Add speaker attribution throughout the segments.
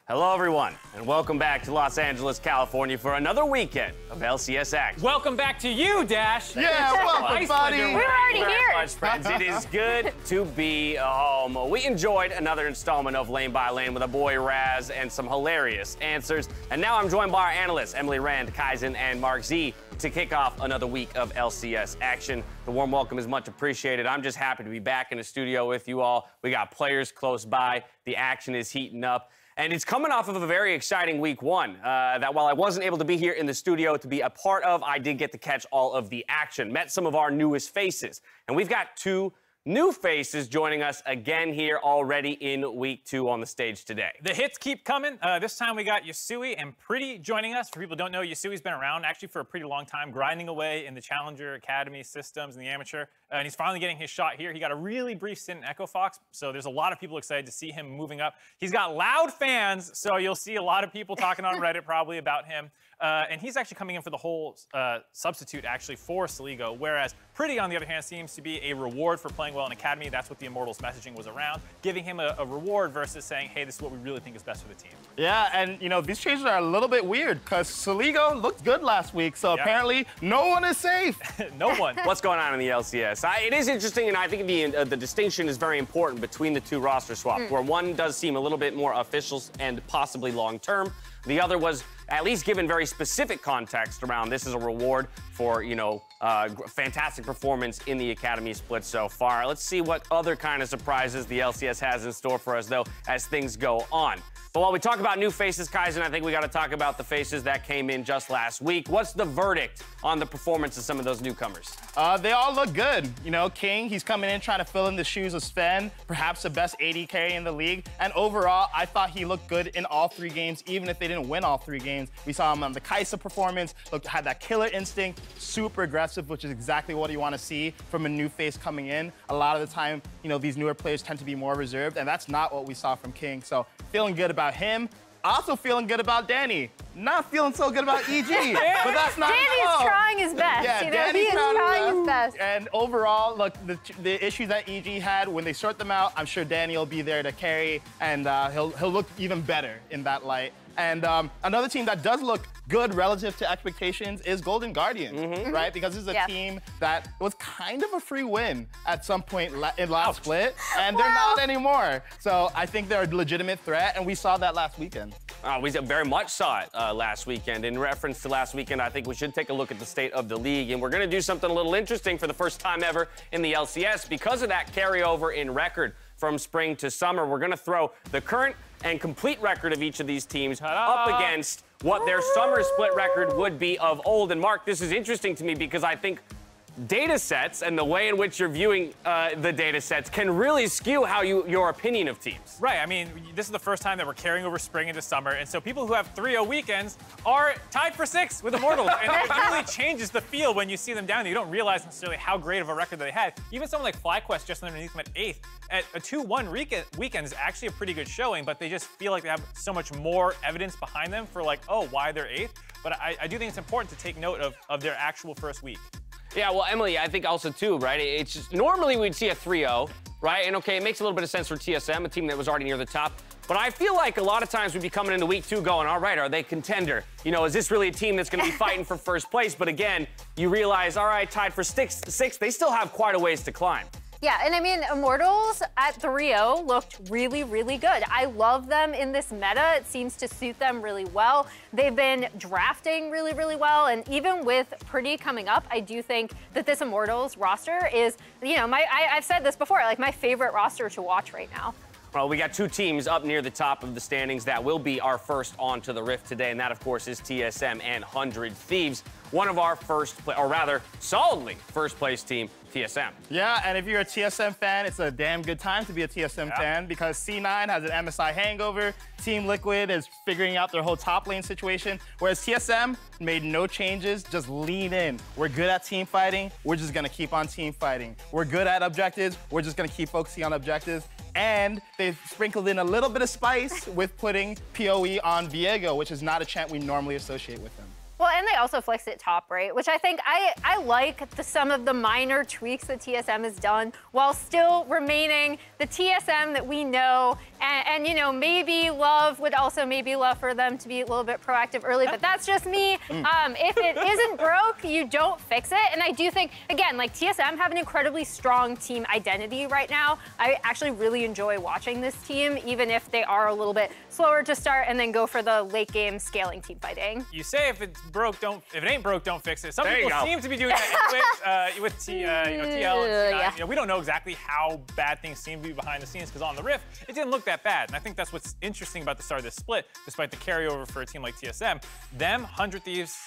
Speaker 1: Hello, everyone, and welcome back to Los Angeles, California for another weekend of LCS action.
Speaker 2: Welcome back to you, Dash.
Speaker 3: Yeah, welcome, buddy.
Speaker 4: We were already here.
Speaker 1: Much, friends. It is good to be home. We enjoyed another installment of Lane by Lane with our boy Raz and some hilarious answers. And now I'm joined by our analysts, Emily Rand, Kaizen, and Mark Z, to kick off another week of LCS action. The warm welcome is much appreciated. I'm just happy to be back in the studio with you all. We got players close by. The action is heating up. And it's coming off of a very exciting week one that while I wasn't able to be here in the studio to be a part of, I did get to catch all of the action. Met some of our newest faces. And we've got two new faces joining us again here already in week two on the stage today.
Speaker 2: The hits keep coming. This time we got Yasui and Pretty joining us. For people who don't know, Yasui's been around actually for a pretty long time, grinding away in the Challenger Academy systems and the amateur. And he's finally getting his shot here. He got a really brief stint in Echo Fox, so there's a lot of people excited to see him moving up. He's got loud fans, so you'll see a lot of people talking on Reddit probably about him. And he's actually coming in for the whole substitute, actually, for Saligo, whereas Pretty, on the other hand, seems to be a reward for playing well in Academy. That's what the Immortals messaging was around, giving him a reward versus saying, hey, this is what we really think is best for the team.
Speaker 3: Yeah, and, you know, these changes are a little bit weird because Saligo looked good last week, so apparently no one is safe.
Speaker 2: No one.
Speaker 1: What's going on in the LCS? It is interesting, and I think the distinction is very important between the two roster swaps, where one does seem a little bit more official and possibly long-term. The other was at least given very specific context around this is a reward for, you know, fantastic performance in the Academy split so far. Let's see what other kind of surprises the LCS has in store for us, though, as things go on. But while we talk about new faces, Kaizen, I think we got to talk about the faces that came in just last week. What's the verdict on the performance of some of those newcomers?
Speaker 3: They all look good. You know, King, he's coming in trying to fill in the shoes of Sven, perhaps the best AD carry in the league. And overall, I thought he looked good in all three games, even if they didn't win all three games. We saw him on the Kai'Sa performance, had that killer instinct, super aggressive, which is exactly what you want to see from a new face coming in. A lot of the time, you know, these newer players tend to be more reserved, and that's not what we saw from King. So feeling good about him. Also feeling good about Danny. Not feeling so good about EG, but that's not
Speaker 4: Danny's trying his best.
Speaker 3: Yeah,
Speaker 4: you know,
Speaker 3: Danny's
Speaker 4: he is trying his best.
Speaker 3: And overall, look, the issues that EG had, when they sort them out, I'm sure Danny will be there to carry, and he'll look even better in that light. And another team that does look good relative to expectations is Golden Guardians, right? Because this is a team that was kind of a free win at some point in last split, and they're not anymore. So I think they're a legitimate threat, and we saw that last weekend.
Speaker 1: We very much saw it last weekend. In reference to last weekend, I think we should take a look at the state of the league, and we're going to do something a little interesting for the first time ever in the LCS. Because of that carryover in record from spring to summer, we're going to throw the current and complete record of each of these teams up against what their summer split record would be of old. And Mark, this is interesting to me because I think data sets and the way in which you're viewing the data sets can really skew how your opinion of teams.
Speaker 2: Right, I mean, this is the first time that we're carrying over spring into summer, and so people who have 3-0 weekends are tied for 6 with Immortals, and it really changes the feel when you see them down there. You don't realize necessarily how great of a record they had. Even someone like FlyQuest just underneath them at 8th, at a 2-1 weekend is actually a pretty good showing, but they just feel like they have so much more evidence behind them for like, oh, why they're 8th. But I do think it's important to take note of their actual first week.
Speaker 1: Yeah, well, Emily, I think also, too, right? It's just, normally we'd see a 3-0, right? And, okay, it makes a little bit of sense for TSM, a team that was already near the top. But I feel like a lot of times we'd be coming into week 2 going, all right, are they contender? You know, is this really a team that's going to be fighting for first place? But, again, you realize, all right, tied for 6, they still have quite a ways to climb.
Speaker 4: Yeah, and I mean, Immortals at 3-0 looked really, really good. I love them in this meta. It seems to suit them really well. They've been drafting really, really well, and even with Pretty coming up, I do think that this Immortals roster is, you know, I've said this before, like my favorite roster to watch right now.
Speaker 1: Well, we got two teams up near the top of the standings that will be our first onto the Rift today, and that, of course, is TSM and 100 Thieves. One of our solidly first-place team, TSM.
Speaker 3: Yeah, and if you're a TSM fan, it's a damn good time to be a TSM fan because C9 has an MSI hangover. Team Liquid is figuring out their whole top lane situation, whereas TSM made no changes, just lean in. We're good at team fighting. We're just going to keep on team fighting. We're good at objectives. We're just going to keep focusing on objectives. And they've sprinkled in a little bit of spice with putting PoE on Viego, which is not a champ we normally associate with them.
Speaker 4: Well, and they also flexed it top, right? Which I think I like some of the minor tweaks that TSM has done while still remaining the TSM that we know And you know, maybe Love would also maybe love for them to be a little bit proactive early, but that's just me. If it isn't broke, you don't fix it. And I do think, again, like TSM have an incredibly strong team identity right now. I actually really enjoy watching this team, even if they are a little bit slower to start and then go for the late game scaling team fighting.
Speaker 2: You say if it's broke, if it ain't broke, don't fix it. Some people seem to be doing that anyways, with TL and C9.
Speaker 4: Yeah.
Speaker 2: You know, we don't know exactly how bad things seem to be behind the scenes because on the Rift, it didn't look that bad. And I think that's what's interesting about the start of this split, despite the carryover for a team like TSM. Them, 100 Thieves,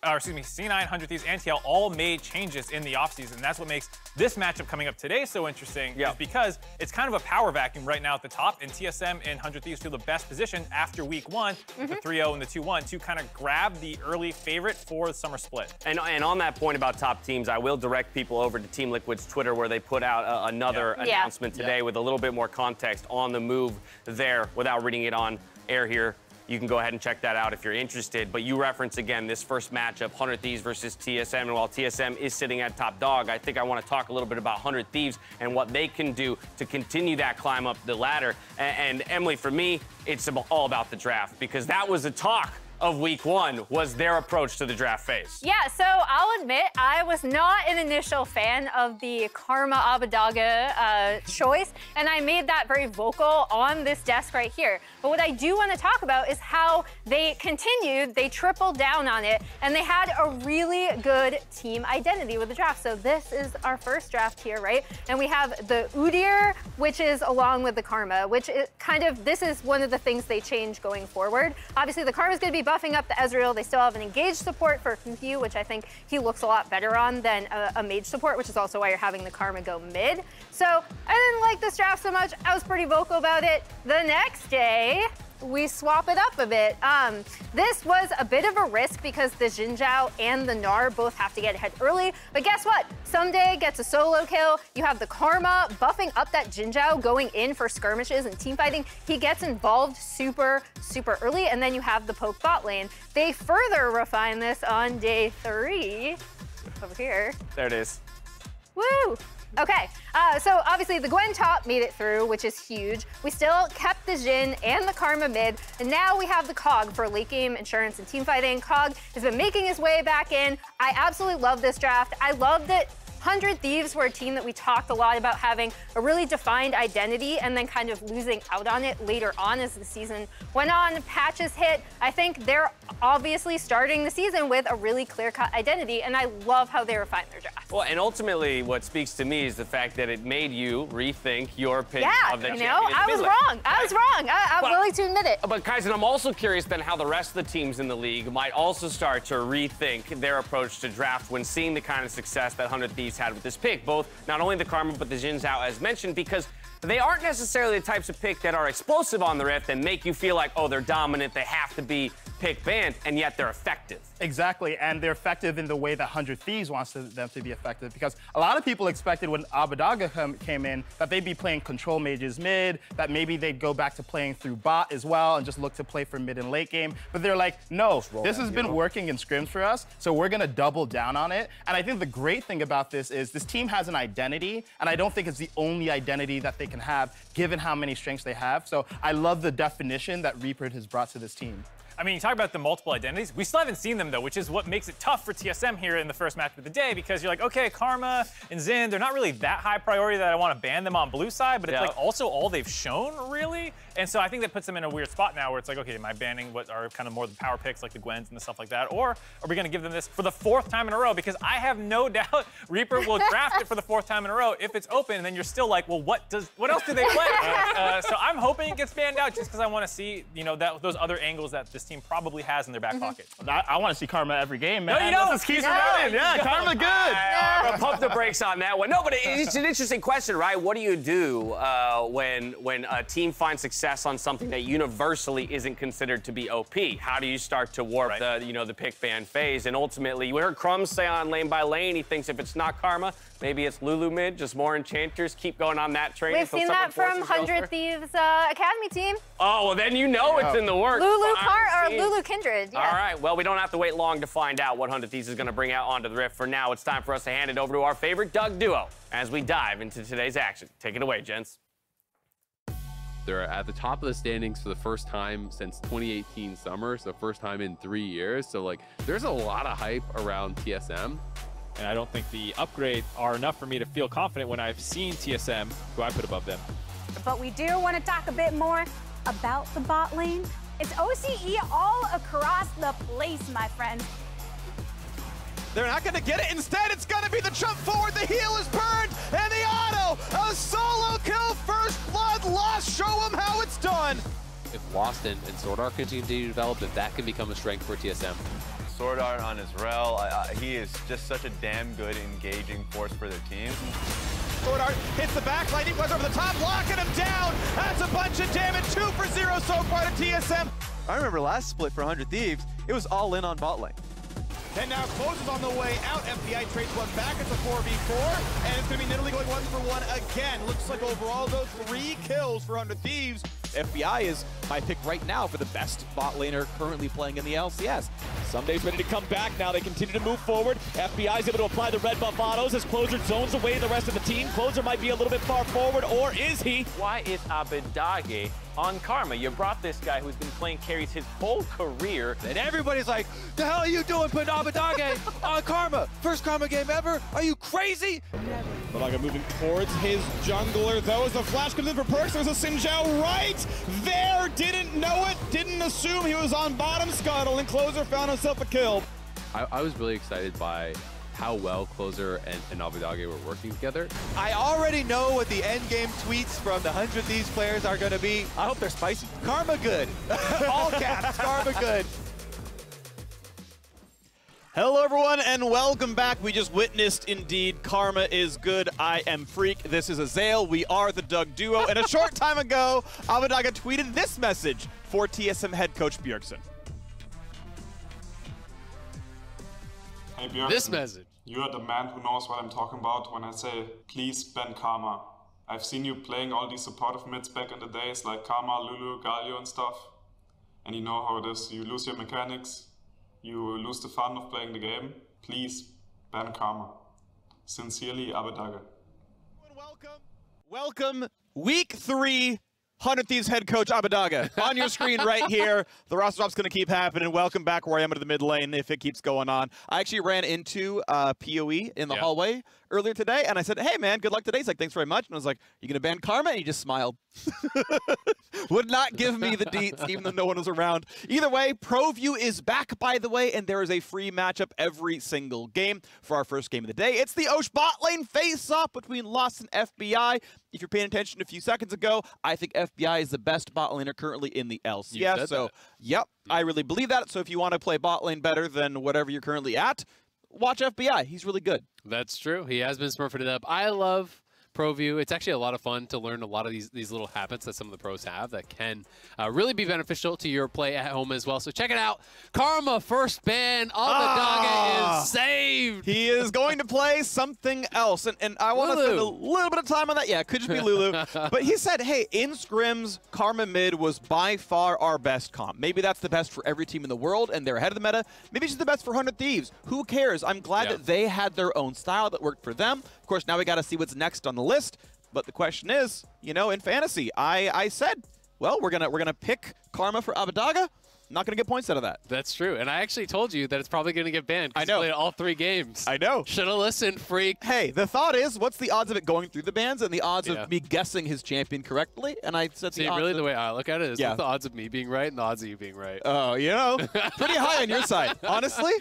Speaker 2: or excuse me, C9, 100 Thieves, and TL all made changes in the offseason. And that's what makes this matchup coming up today so interesting, is because it's kind of a power vacuum right now at the top, and TSM and 100 Thieves feel the best position after week 1, the 3-0 and the 2-1, to kind of grab the early favorite for the summer split.
Speaker 1: And on that point about top teams, I will direct people over to Team Liquid's Twitter, where they put out another announcement today with a little bit more context on the move there without reading it on air here. You can go ahead and check that out if you're interested. But you reference, again, this first matchup, 100 Thieves versus TSM. And while TSM is sitting at top dog, I think I want to talk a little bit about 100 Thieves and what they can do to continue that climb up the ladder. And Emily, for me, it's all about the draft, because that was the talk of week 1, was their approach to the draft phase.
Speaker 4: Yeah, so I'll admit I was not an initial fan of the Karma Abbedagge choice, and I made that very vocal on this desk right here. But what I do want to talk about is how they continued, they tripled down on it, and they had a really good team identity with the draft. So this is our first draft here, right? And we have the Udyr, which is along with the Karma, which is kind of, this is one of the things they change going forward. Obviously, the Karma is going to be buffing up the Ezreal. They still have an engaged support for Hu, which I think he looks a lot better on than a mage support, which is also why you're having the Karma go mid. So I didn't like this draft so much. I was pretty vocal about it. The next day, we swap it up a bit. This was a bit of a risk because the Xin Zhao and the Gnar both have to get ahead early. But guess what? Someday gets a solo kill. You have the Karma buffing up that Xin Zhao, going in for skirmishes and team fighting. He gets involved super, super early. And then you have the poke bot lane. They further refine this on day 3. Over here.
Speaker 1: There it is.
Speaker 4: Woo! Okay, so obviously the Gwen top made it through, which is huge. We still kept the Jhin and the Karma mid, and now we have the Kog for late game insurance and team fighting. Kog has been making his way back in. I absolutely love this draft. I love that 100 Thieves were a team that we talked a lot about having a really defined identity and then kind of losing out on it later on as the season went on, patches hit. I think they're obviously starting the season with a really clear-cut identity, and I love how they refine their draft.
Speaker 1: Well, and ultimately, what speaks to me is the fact that it made you rethink your pick of the
Speaker 4: you know,
Speaker 1: champion.
Speaker 4: I was wrong. I was wrong. I'm willing to admit it.
Speaker 1: But Kaizen, I'm also curious then how the rest of the teams in the league might also start to rethink their approach to draft when seeing the kind of success that 100 Thieves had with this pick, both not only the Karma but the Xin Zhao as mentioned, because they aren't necessarily the types of pick that are explosive on the Rift and make you feel like, oh, they're dominant, they have to be pick banned, and yet they're effective.
Speaker 3: Exactly, and they're effective in the way that 100 Thieves wants them to be effective, because a lot of people expected when Abbedagge came in that they'd be playing control mages mid, that maybe they'd go back to playing through bot as well and just look to play for mid and late game. But they're like, no, this has been working in scrims for us, so we're gonna double down on it. And I think the great thing about this is this team has an identity, and I don't think it's the only identity that they can have given how many strengths they have. So I love the definition that Reaper has brought to this team.
Speaker 2: I mean, you talk about the multiple identities. We still haven't seen them, though, which is what makes it tough for TSM here in the first match of the day, because you're like, okay, Karma and Xin, they're not really that high priority that I want to ban them on blue side, but it's like also all they've shown, really. And so I think that puts them in a weird spot now where it's like, okay, am I banning what are kind of more the power picks, like the Gwens and the stuff like that? Or are we going to give them this for the 4th time in a row? Because I have no doubt Reaper will draft it for the 4th time in a row if it's open, and then you're still like, well, what else do they play? So I'm hoping it gets banned out just because I want to see, you know, those other angles that this team probably has in their back pocket.
Speaker 3: I want to see Karma every game, man.
Speaker 2: No, you don't.
Speaker 3: Let's keep running. Yeah, Karma good.
Speaker 1: Pump the brakes on that one. No, but it's an interesting question, right? What do you do when a team finds success on something that universally isn't considered to be OP? How do you start to warp the pick ban phase? And ultimately, you heard Crumbs say on Lane by Lane, he thinks if it's not Karma, maybe it's Lulu mid, just more enchanters. Keep going on that train.
Speaker 4: We've seen that from 100 Thieves Academy team.
Speaker 1: Oh, well, then you know it's in the works.
Speaker 4: Lulu Kindred. Yeah.
Speaker 1: All right, well, we don't have to wait long to find out what 100 Thieves is going to bring out onto the Rift. For now, it's time for us to hand it over to our favorite Doug duo as we dive into today's action. Take it away, gents.
Speaker 5: They're at the top of the standings for the first time since 2018 summer, so first time in 3 years. So like, there's a lot of hype around TSM.
Speaker 6: And I don't think the upgrades are enough for me to feel confident when I've seen TSM, who I put above them.
Speaker 7: But we do want to talk a bit more about the bot lane. It's OCE all across the place, my friends.
Speaker 8: They're not going to get it. Instead, it's going to be the jump forward. The heal is burned, and the auto. A solo kill, first blood lost. Show them how it's done.
Speaker 5: If Lost and Sword Art continue to develop, then that can become a strength for TSM.
Speaker 9: Sword Art on his rel, he is just such a damn good engaging force for their team.
Speaker 8: Sword Art hits the back, Lightning Buzz over the top, locking him down. That's a bunch of damage, 2 for 0 so far to TSM.
Speaker 9: I remember last split for 100 Thieves, it was all in on bot lane.
Speaker 8: And now Close is on the way out. FBI trades one back. It's a 4v4. And it's going to be Nidalee going 1-for-1 again. Looks like overall, though, 3 kills for 100 Thieves.
Speaker 10: FBI is my pick right now for the best bot laner currently playing in the LCS.
Speaker 6: Sunday's ready to come back now. They continue to move forward. FBI is able to apply the red buff autos as Closer zones away the rest of the team. Closer might be a little bit far forward, or is he?
Speaker 11: Why is Abbedagge on Karma? You brought this guy who's been playing carries his whole career.
Speaker 8: And everybody's like, the hell are you doing putting Abbedagge on Karma? First Karma game ever? Are you crazy?
Speaker 10: Abbedagge moving towards his jungler, though, as the flash comes in for Perkz. There's a Xin Zhao right there. Didn't know it, didn't assume he was on bottom scuttle, and Closer found himself a kill.
Speaker 5: I was really excited by how well Closer and Abbedagge were working together.
Speaker 8: I already know what the end game tweets from the 100 Thieves players are going to be.
Speaker 6: I hope they're spicy.
Speaker 8: Karma good. All caps, Karma good.
Speaker 10: Hello, everyone, and welcome back. We just witnessed, indeed, Karma is good. I am Freak. This is Azael. We are the Doug Duo. And a short time ago, Abbedagge tweeted this message for TSM head coach Bjergsen.
Speaker 12: Hey Bjergsen,
Speaker 5: This message.
Speaker 12: You are the man who knows what I'm talking about when I say, please ban Karma. I've seen you playing all these supportive mids back in the days, like Karma, Lulu, Galio and stuff. And you know how it is. You lose your mechanics. You lose the fun of playing the game. Please ban Karma. Sincerely, Abbedagge.
Speaker 10: Welcome, week 3, 100 Thieves head coach Abbedagge. On your screen right here. The roster drop's going to keep happening. Welcome back where I am into the mid lane if it keeps going on. I actually ran into PoE in the hallway earlier today, and I said, hey, man, good luck today. He's like, thanks very much. And I was like, you going to ban Karma? And he just smiled. Would not give me the deets, even though no one was around. Either way, ProView is back, by the way, and there is a free matchup every single game for our first game of the day. It's the Osh bot lane face-off between Lost and FBI. If you're paying attention a few seconds ago, I think FBI is the best bot laner currently in the LCS. So, yep, I really believe that. So if you want to play bot lane better than whatever you're currently at, watch FBI. He's really good.
Speaker 5: That's true. He has been smurfing it up. I love ProView. It's actually a lot of fun to learn a lot of these little habits that some of the pros have that can really be beneficial to your play at home as well. So check it out. Karma first ban. Abbedagge is saved.
Speaker 10: He is going to play something else. And I want to spend a little bit of time on that. Yeah, it could just be Lulu. But he said, hey, in scrims, Karma mid was by far our best comp. Maybe that's the best for every team in the world, and they're ahead of the meta. Maybe it's just the best for 100 Thieves. Who cares? I'm glad that they had their own style that worked for them. Of course, now we got to see what's next on the list. But the question is, you know, in fantasy, I said, well, we're gonna pick Karma for Abbedagge. Not going to get points out of that.
Speaker 5: That's true. And I actually told you that it's probably going to get banned.
Speaker 10: I know.
Speaker 5: Played all 3 games.
Speaker 10: I know.
Speaker 5: Should have listened, Freak.
Speaker 10: Hey, the thought is, what's the odds of it going through the bans and the odds of me guessing his champion correctly? And I said
Speaker 5: See, really the way I look at it is the odds of me being right and the odds of you being right.
Speaker 10: Oh, you know, pretty high on your side. Honestly,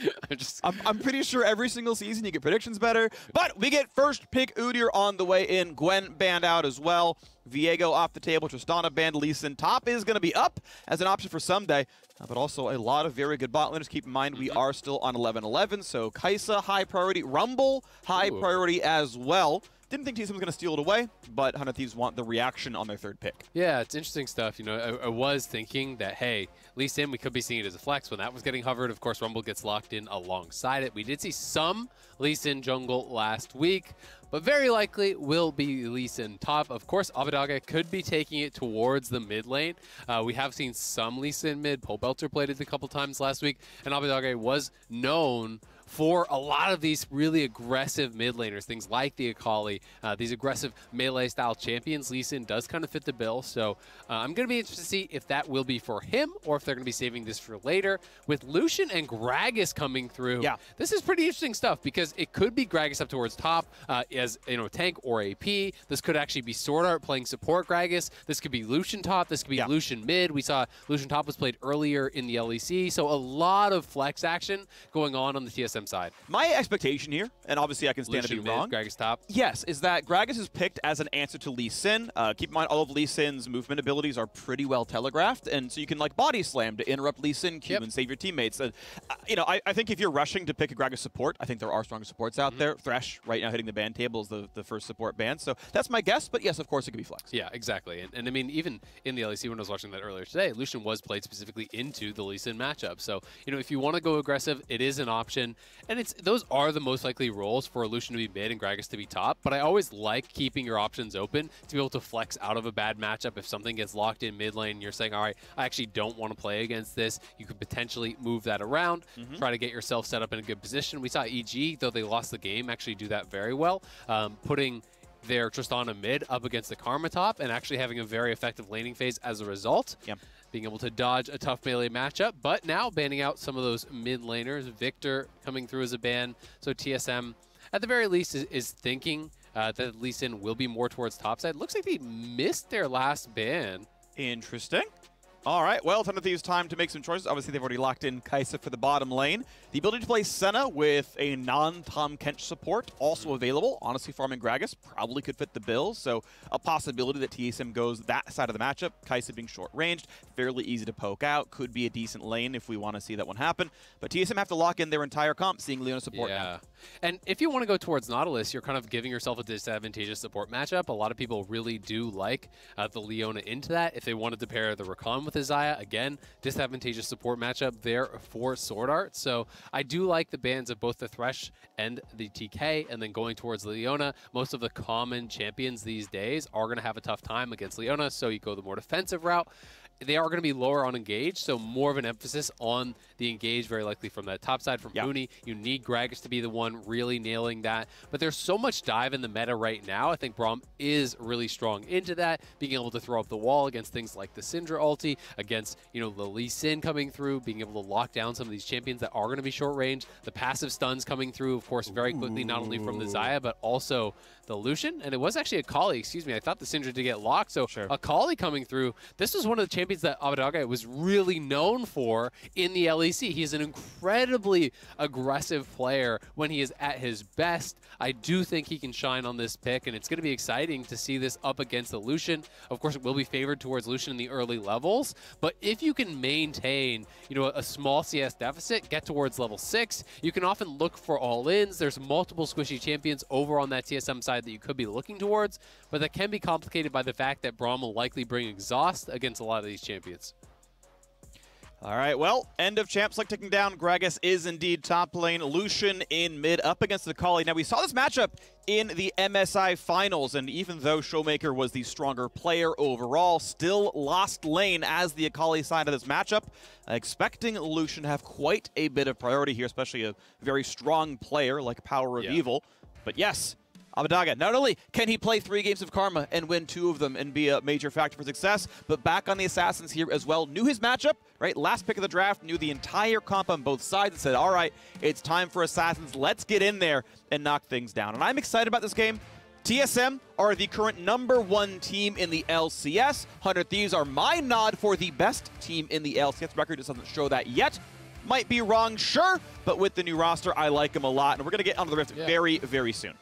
Speaker 10: I'm pretty sure every single season you get predictions better. But we get first pick Udyr on the way in. Gwen banned out as well. Viego off the table. Tristana banned. Lee Sin. Top is going to be up as an option for someday. But also a lot of very good bot laners. Keep in mind, we are still on 11-11, so Kai'Sa, high priority. Rumble, high priority as well. Didn't think TSM was going to steal it away, but 100 Thieves want the reaction on their third pick.
Speaker 5: Yeah, it's interesting stuff. You know, I was thinking that, hey, Lee Sin, we could be seeing it as a flex when that was getting hovered. Of course, Rumble gets locked in alongside it. We did see some Lee Sin jungle last week, but very likely will be Lee Sin top. Of course, Abbedagge could be taking it towards the mid lane. We have seen some Lee Sin mid. Pole Belter played it a couple times last week, and Abbedagge was known for a lot of these really aggressive mid laners, things like the Akali, these aggressive melee style champions. Lee Sin does kind of fit the bill, so I'm going to be interested to see if that will be for him or if they're going to be saving this for later. With Lucian and Gragas coming through, this is pretty interesting stuff because it could be Gragas up towards top as tank or AP. This could actually be Sword Art playing support Gragas. This could be Lucian top. This could be Lucian mid. We saw Lucian top was played earlier in the LEC, so a lot of flex action going on the TSM side.
Speaker 10: My expectation here, and obviously I can stand to be wrong.
Speaker 5: Gragas top.
Speaker 10: Yes, is that Gragas is picked as an answer to Lee Sin. Keep in mind, all of Lee Sin's movement abilities are pretty well telegraphed, and so you can like body slam to interrupt Lee Sin Q and save your teammates. I think if you're rushing to pick a Gragas support, I think there are stronger supports out there. Thresh right now hitting the ban table is the first support ban, so that's my guess. But yes, of course it could be flex.
Speaker 5: Yeah, exactly. And I mean, even in the LEC when I was watching that earlier today, Lucian was played specifically into the Lee Sin matchup. So if you want to go aggressive, it is an option, and those are the most likely roles for Lucian to be mid and Gragas to be top. But I always like keeping your options open to be able to flex out of a bad matchup. If something gets locked in mid lane, you're saying, all right, I actually don't want to play against this. You could potentially move that around, try to get yourself set up in a good position. We saw EG, though they lost the game, actually do that very well, putting their Tristana mid up against the Karma top and actually having a very effective laning phase as a result. Being able to dodge a tough melee matchup, but now banning out some of those mid laners. Victor coming through as a ban. So TSM, at the very least, is thinking that Lee Sin will be more towards topside. Looks like they missed their last ban.
Speaker 10: Interesting. All right, well, Ton of Thieves time to make some choices. Obviously, they've already locked in Kai'Sa for the bottom lane. The ability to play Senna with a non-Tahm Kench support also available. Honestly, farming Gragas probably could fit the bill, so a possibility that TSM goes that side of the matchup. Kai'Sa being short-ranged, fairly easy to poke out, could be a decent lane if we want to see that one happen. But TSM have to lock in their entire comp, seeing Leona support now.
Speaker 5: And if you want to go towards Nautilus, you're kind of giving yourself a disadvantageous support matchup. A lot of people really do like the Leona into that. If they wanted to pair the Rakan with Xayah, again, disadvantageous support matchup there for Sword Art. So I do like the bans of both the Thresh and the TK, and then going towards Leona. Most of the common champions these days are going to have a tough time against Leona, so you go the more defensive route. They are going to be lower on engage, so more of an emphasis on the engage, very likely from that top side from Mooney. You need Gragas to be the one really nailing that. But there's so much dive in the meta right now. I think Braum is really strong into that, being able to throw up the wall against things like the Syndra ulti, against, the Lee Sin coming through, being able to lock down some of these champions that are going to be short range. The passive stuns coming through, of course, very quickly, not only from the Xayah, but also the Lucian. And it was actually Akali, excuse me. I thought the Syndra did get locked, so Akali coming through. This was one of the champions that Abbedagge was really known for in the LEC. He's an incredibly aggressive player when he is at his best. I do think he can shine on this pick, and it's going to be exciting to see this up against the Lucian. Of course, it will be favored towards Lucian in the early levels, but if you can maintain, a small CS deficit, get towards level 6, you can often look for all-ins. There's multiple squishy champions over on that TSM side that you could be looking towards, but that can be complicated by the fact that Braum will likely bring exhaust against a lot of these champions.
Speaker 10: All right, well, end of champs like ticking down. Gragas is indeed top lane. Lucian in mid up against the Akali. Now, we saw this matchup in the MSI finals, and even though Showmaker was the stronger player overall, still lost lane as the Akali side of this matchup. Expecting Lucian to have quite a bit of priority here, especially a very strong player like Power of Evil. But yes, Abbedagge, not only can he play 3 games of Karma and win 2 of them and be a major factor for success, but back on the Assassins here as well. Knew his matchup, right? Last pick of the draft, knew the entire comp on both sides and said, all right, it's time for Assassins. Let's get in there and knock things down. And I'm excited about this game. TSM are the current #1 team in the LCS. 100 Thieves are my nod for the best team in the LCS. Record just doesn't show that yet. Might be wrong, sure, but with the new roster, I like them a lot. And we're going to get onto the Rift very, very soon.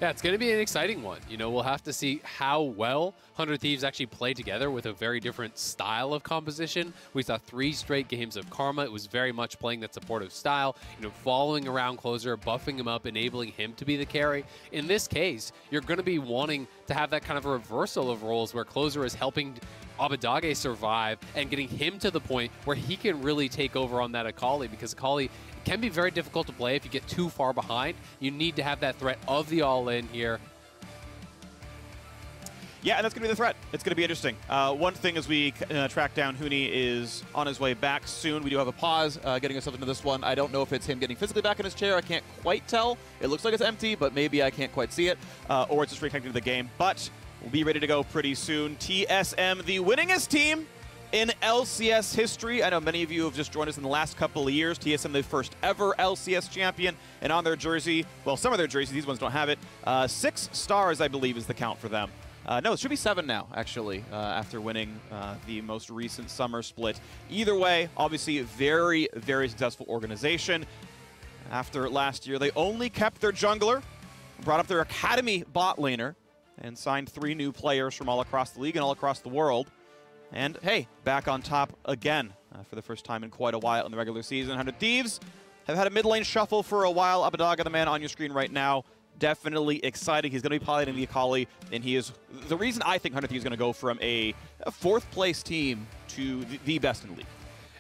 Speaker 5: Yeah, it's going to be an exciting one. We'll have to see how well 100 Thieves actually play together with a very different style of composition. We saw 3 straight games of Karma. It was very much playing that supportive style, following around Closer, buffing him up, enabling him to be the carry. In this case, you're going to be wanting to have that kind of a reversal of roles where Closer is helping Abbedagge survive and getting him to the point where he can really take over on that Akali, because Akali can be very difficult to play if you get too far behind. You need to have that threat of the all-in here.
Speaker 10: Yeah, and that's going to be the threat. It's going to be interesting. One thing as we track down Huni is on his way back soon. We do have a pause getting us up into this one. I don't know if it's him getting physically back in his chair. I can't quite tell. It looks like it's empty, but maybe I can't quite see it. Or it's just reconnecting to the game. But we'll be ready to go pretty soon. TSM, the winningest team in LCS history. I know many of you have just joined us in the last couple of years. TSM, the first ever LCS champion. And on their jersey, well, some of their jerseys, these ones don't have it. 6 stars, I believe, is the count for them. No, it should be 7 now, actually, after winning the most recent summer split. Either way, obviously, a very, very successful organization. After last year, they only kept their jungler, brought up their academy bot laner, and signed 3 new players from all across the league and all across the world. And, hey, back on top again for the first time in quite a while in the regular season. 100 Thieves have had a mid lane shuffle for a while. Abbedagga, the man on your screen right now, definitely exciting. He's going to be piloting the Akali, and he is the reason I think 100 Thieves is going to go from a 4th place team to the best in the league.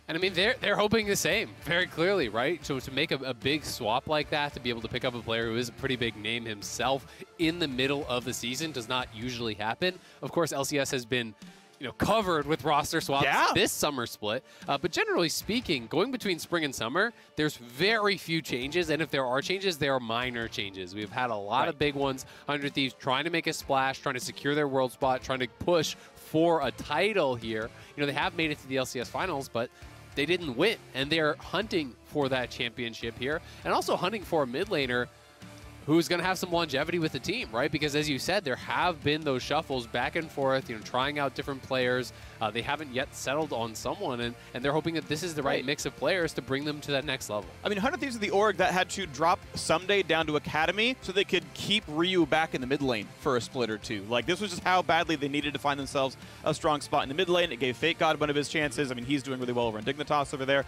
Speaker 5: And I mean, they're hoping the same, very clearly, right? So to make a big swap like that, to be able to pick up a player who is a pretty big name himself in the middle of the season does not usually happen. Of course, LCS has been, you know, covered with roster swaps this summer split. But generally speaking, going between spring and summer, there's very few changes. And if there are changes, they are minor changes. We've had a lot of big ones. 100 Thieves trying to make a splash, trying to secure their world spot, trying to push for a title here. You know, they have made it to the LCS finals, but they didn't win. And they're hunting for that championship here. And also hunting for a mid laner who's going to have some longevity with the team, right? Because as you said, there have been those shuffles back and forth, you know, trying out different players. They haven't yet settled on someone, and they're hoping that this is the right mix of players to bring them to that next level.
Speaker 10: I mean, 100 Thieves is the org that had to drop Someday down to Academy so they could keep Ryu back in the mid lane for a split or two. Like, this was just how badly they needed to find themselves a strong spot in the mid lane. It gave Fake God one of his chances. I mean, he's doing really well over in Dignitas over there.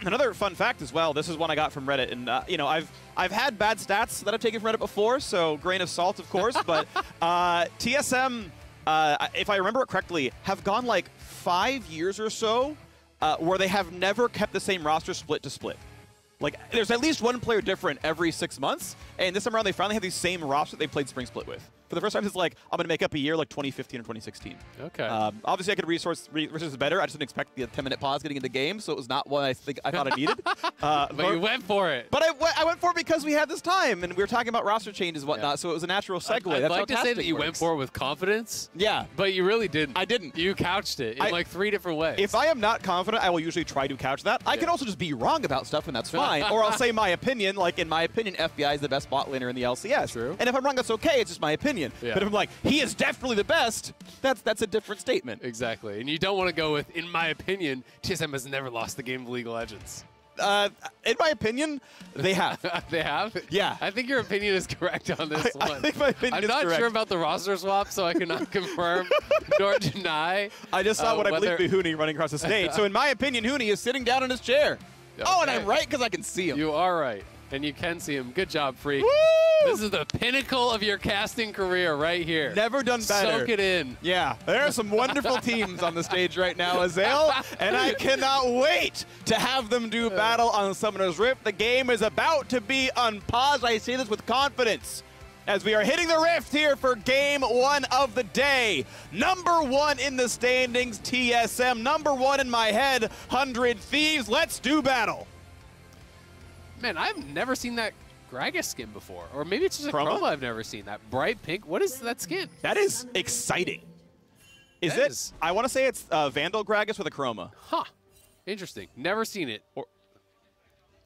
Speaker 10: Another fun fact as well, this is one I got from Reddit, and you know, I've had bad stats that I've taken from Reddit before, so grain of salt, of course, but TSM, if I remember it correctly, have gone like 5 years or so where they have never kept the same roster split to split. Like, there's at least one player different every 6 months, and this time around they finally have the same roster they played Spring Split with. For the first time, it's like, I'm going to make up a year like 2015 or 2016.
Speaker 5: Okay.
Speaker 10: Obviously, I could resources better. I just didn't expect the 10-minute pause getting into game, so it was not what I thought I needed.
Speaker 5: But you went for it.
Speaker 10: But I went for it because we had this time, and we were talking about roster changes and whatnot, so it was a natural segue.
Speaker 5: I'd
Speaker 10: That's
Speaker 5: like to say that you
Speaker 10: works.
Speaker 5: went for it with confidence.
Speaker 10: Yeah.
Speaker 5: But you really didn't.
Speaker 10: I didn't.
Speaker 5: You couched it in like 3 different ways.
Speaker 10: If I am not confident, I will usually try to couch that. I can also just be wrong about stuff, and that's fine. Or I'll say my opinion, like, in my opinion, FBI is the best bot laner in the LCS.
Speaker 5: True.
Speaker 10: And if I'm wrong, that's okay. It's just my opinion.
Speaker 5: Yeah.
Speaker 10: But if I'm like, he is definitely the best, that's a different statement.
Speaker 5: Exactly. And you don't want to go with, in my opinion, TSM has never lost the game of League of Legends.
Speaker 10: In my opinion, they have.
Speaker 5: They have?
Speaker 10: Yeah.
Speaker 5: I think your opinion is correct on this one.
Speaker 10: I think my opinion is
Speaker 5: I'm not
Speaker 10: correct.
Speaker 5: sure about the roster swap, so I cannot confirm nor deny.
Speaker 10: I just saw what I believe to be Huni running across the stage. So in my opinion, Huni is sitting down in his chair. Okay. Oh, and I'm right because I can see him.
Speaker 5: You are right. And you can see him. Good job, Freak.
Speaker 10: Woo!
Speaker 5: This is the pinnacle of your casting career right here.
Speaker 10: Never done better.
Speaker 5: Soak it in.
Speaker 10: Yeah, there are some wonderful teams on the stage right now, Azael, and I cannot wait to have them do battle on Summoner's Rift. The game is about to be unpaused. I say this with confidence as we are hitting the Rift here for game 1 of the day. Number 1 in the standings, TSM. Number 1 in my head, 100 Thieves. Let's do battle.
Speaker 5: Man, I've never seen that Gragas skin before. Or maybe it's just a chroma I've never seen. That bright pink. What is that skin?
Speaker 10: That is exciting. Is it? I want to say it's Vandal Gragas with a chroma.
Speaker 5: Huh. Interesting. Never seen it. Or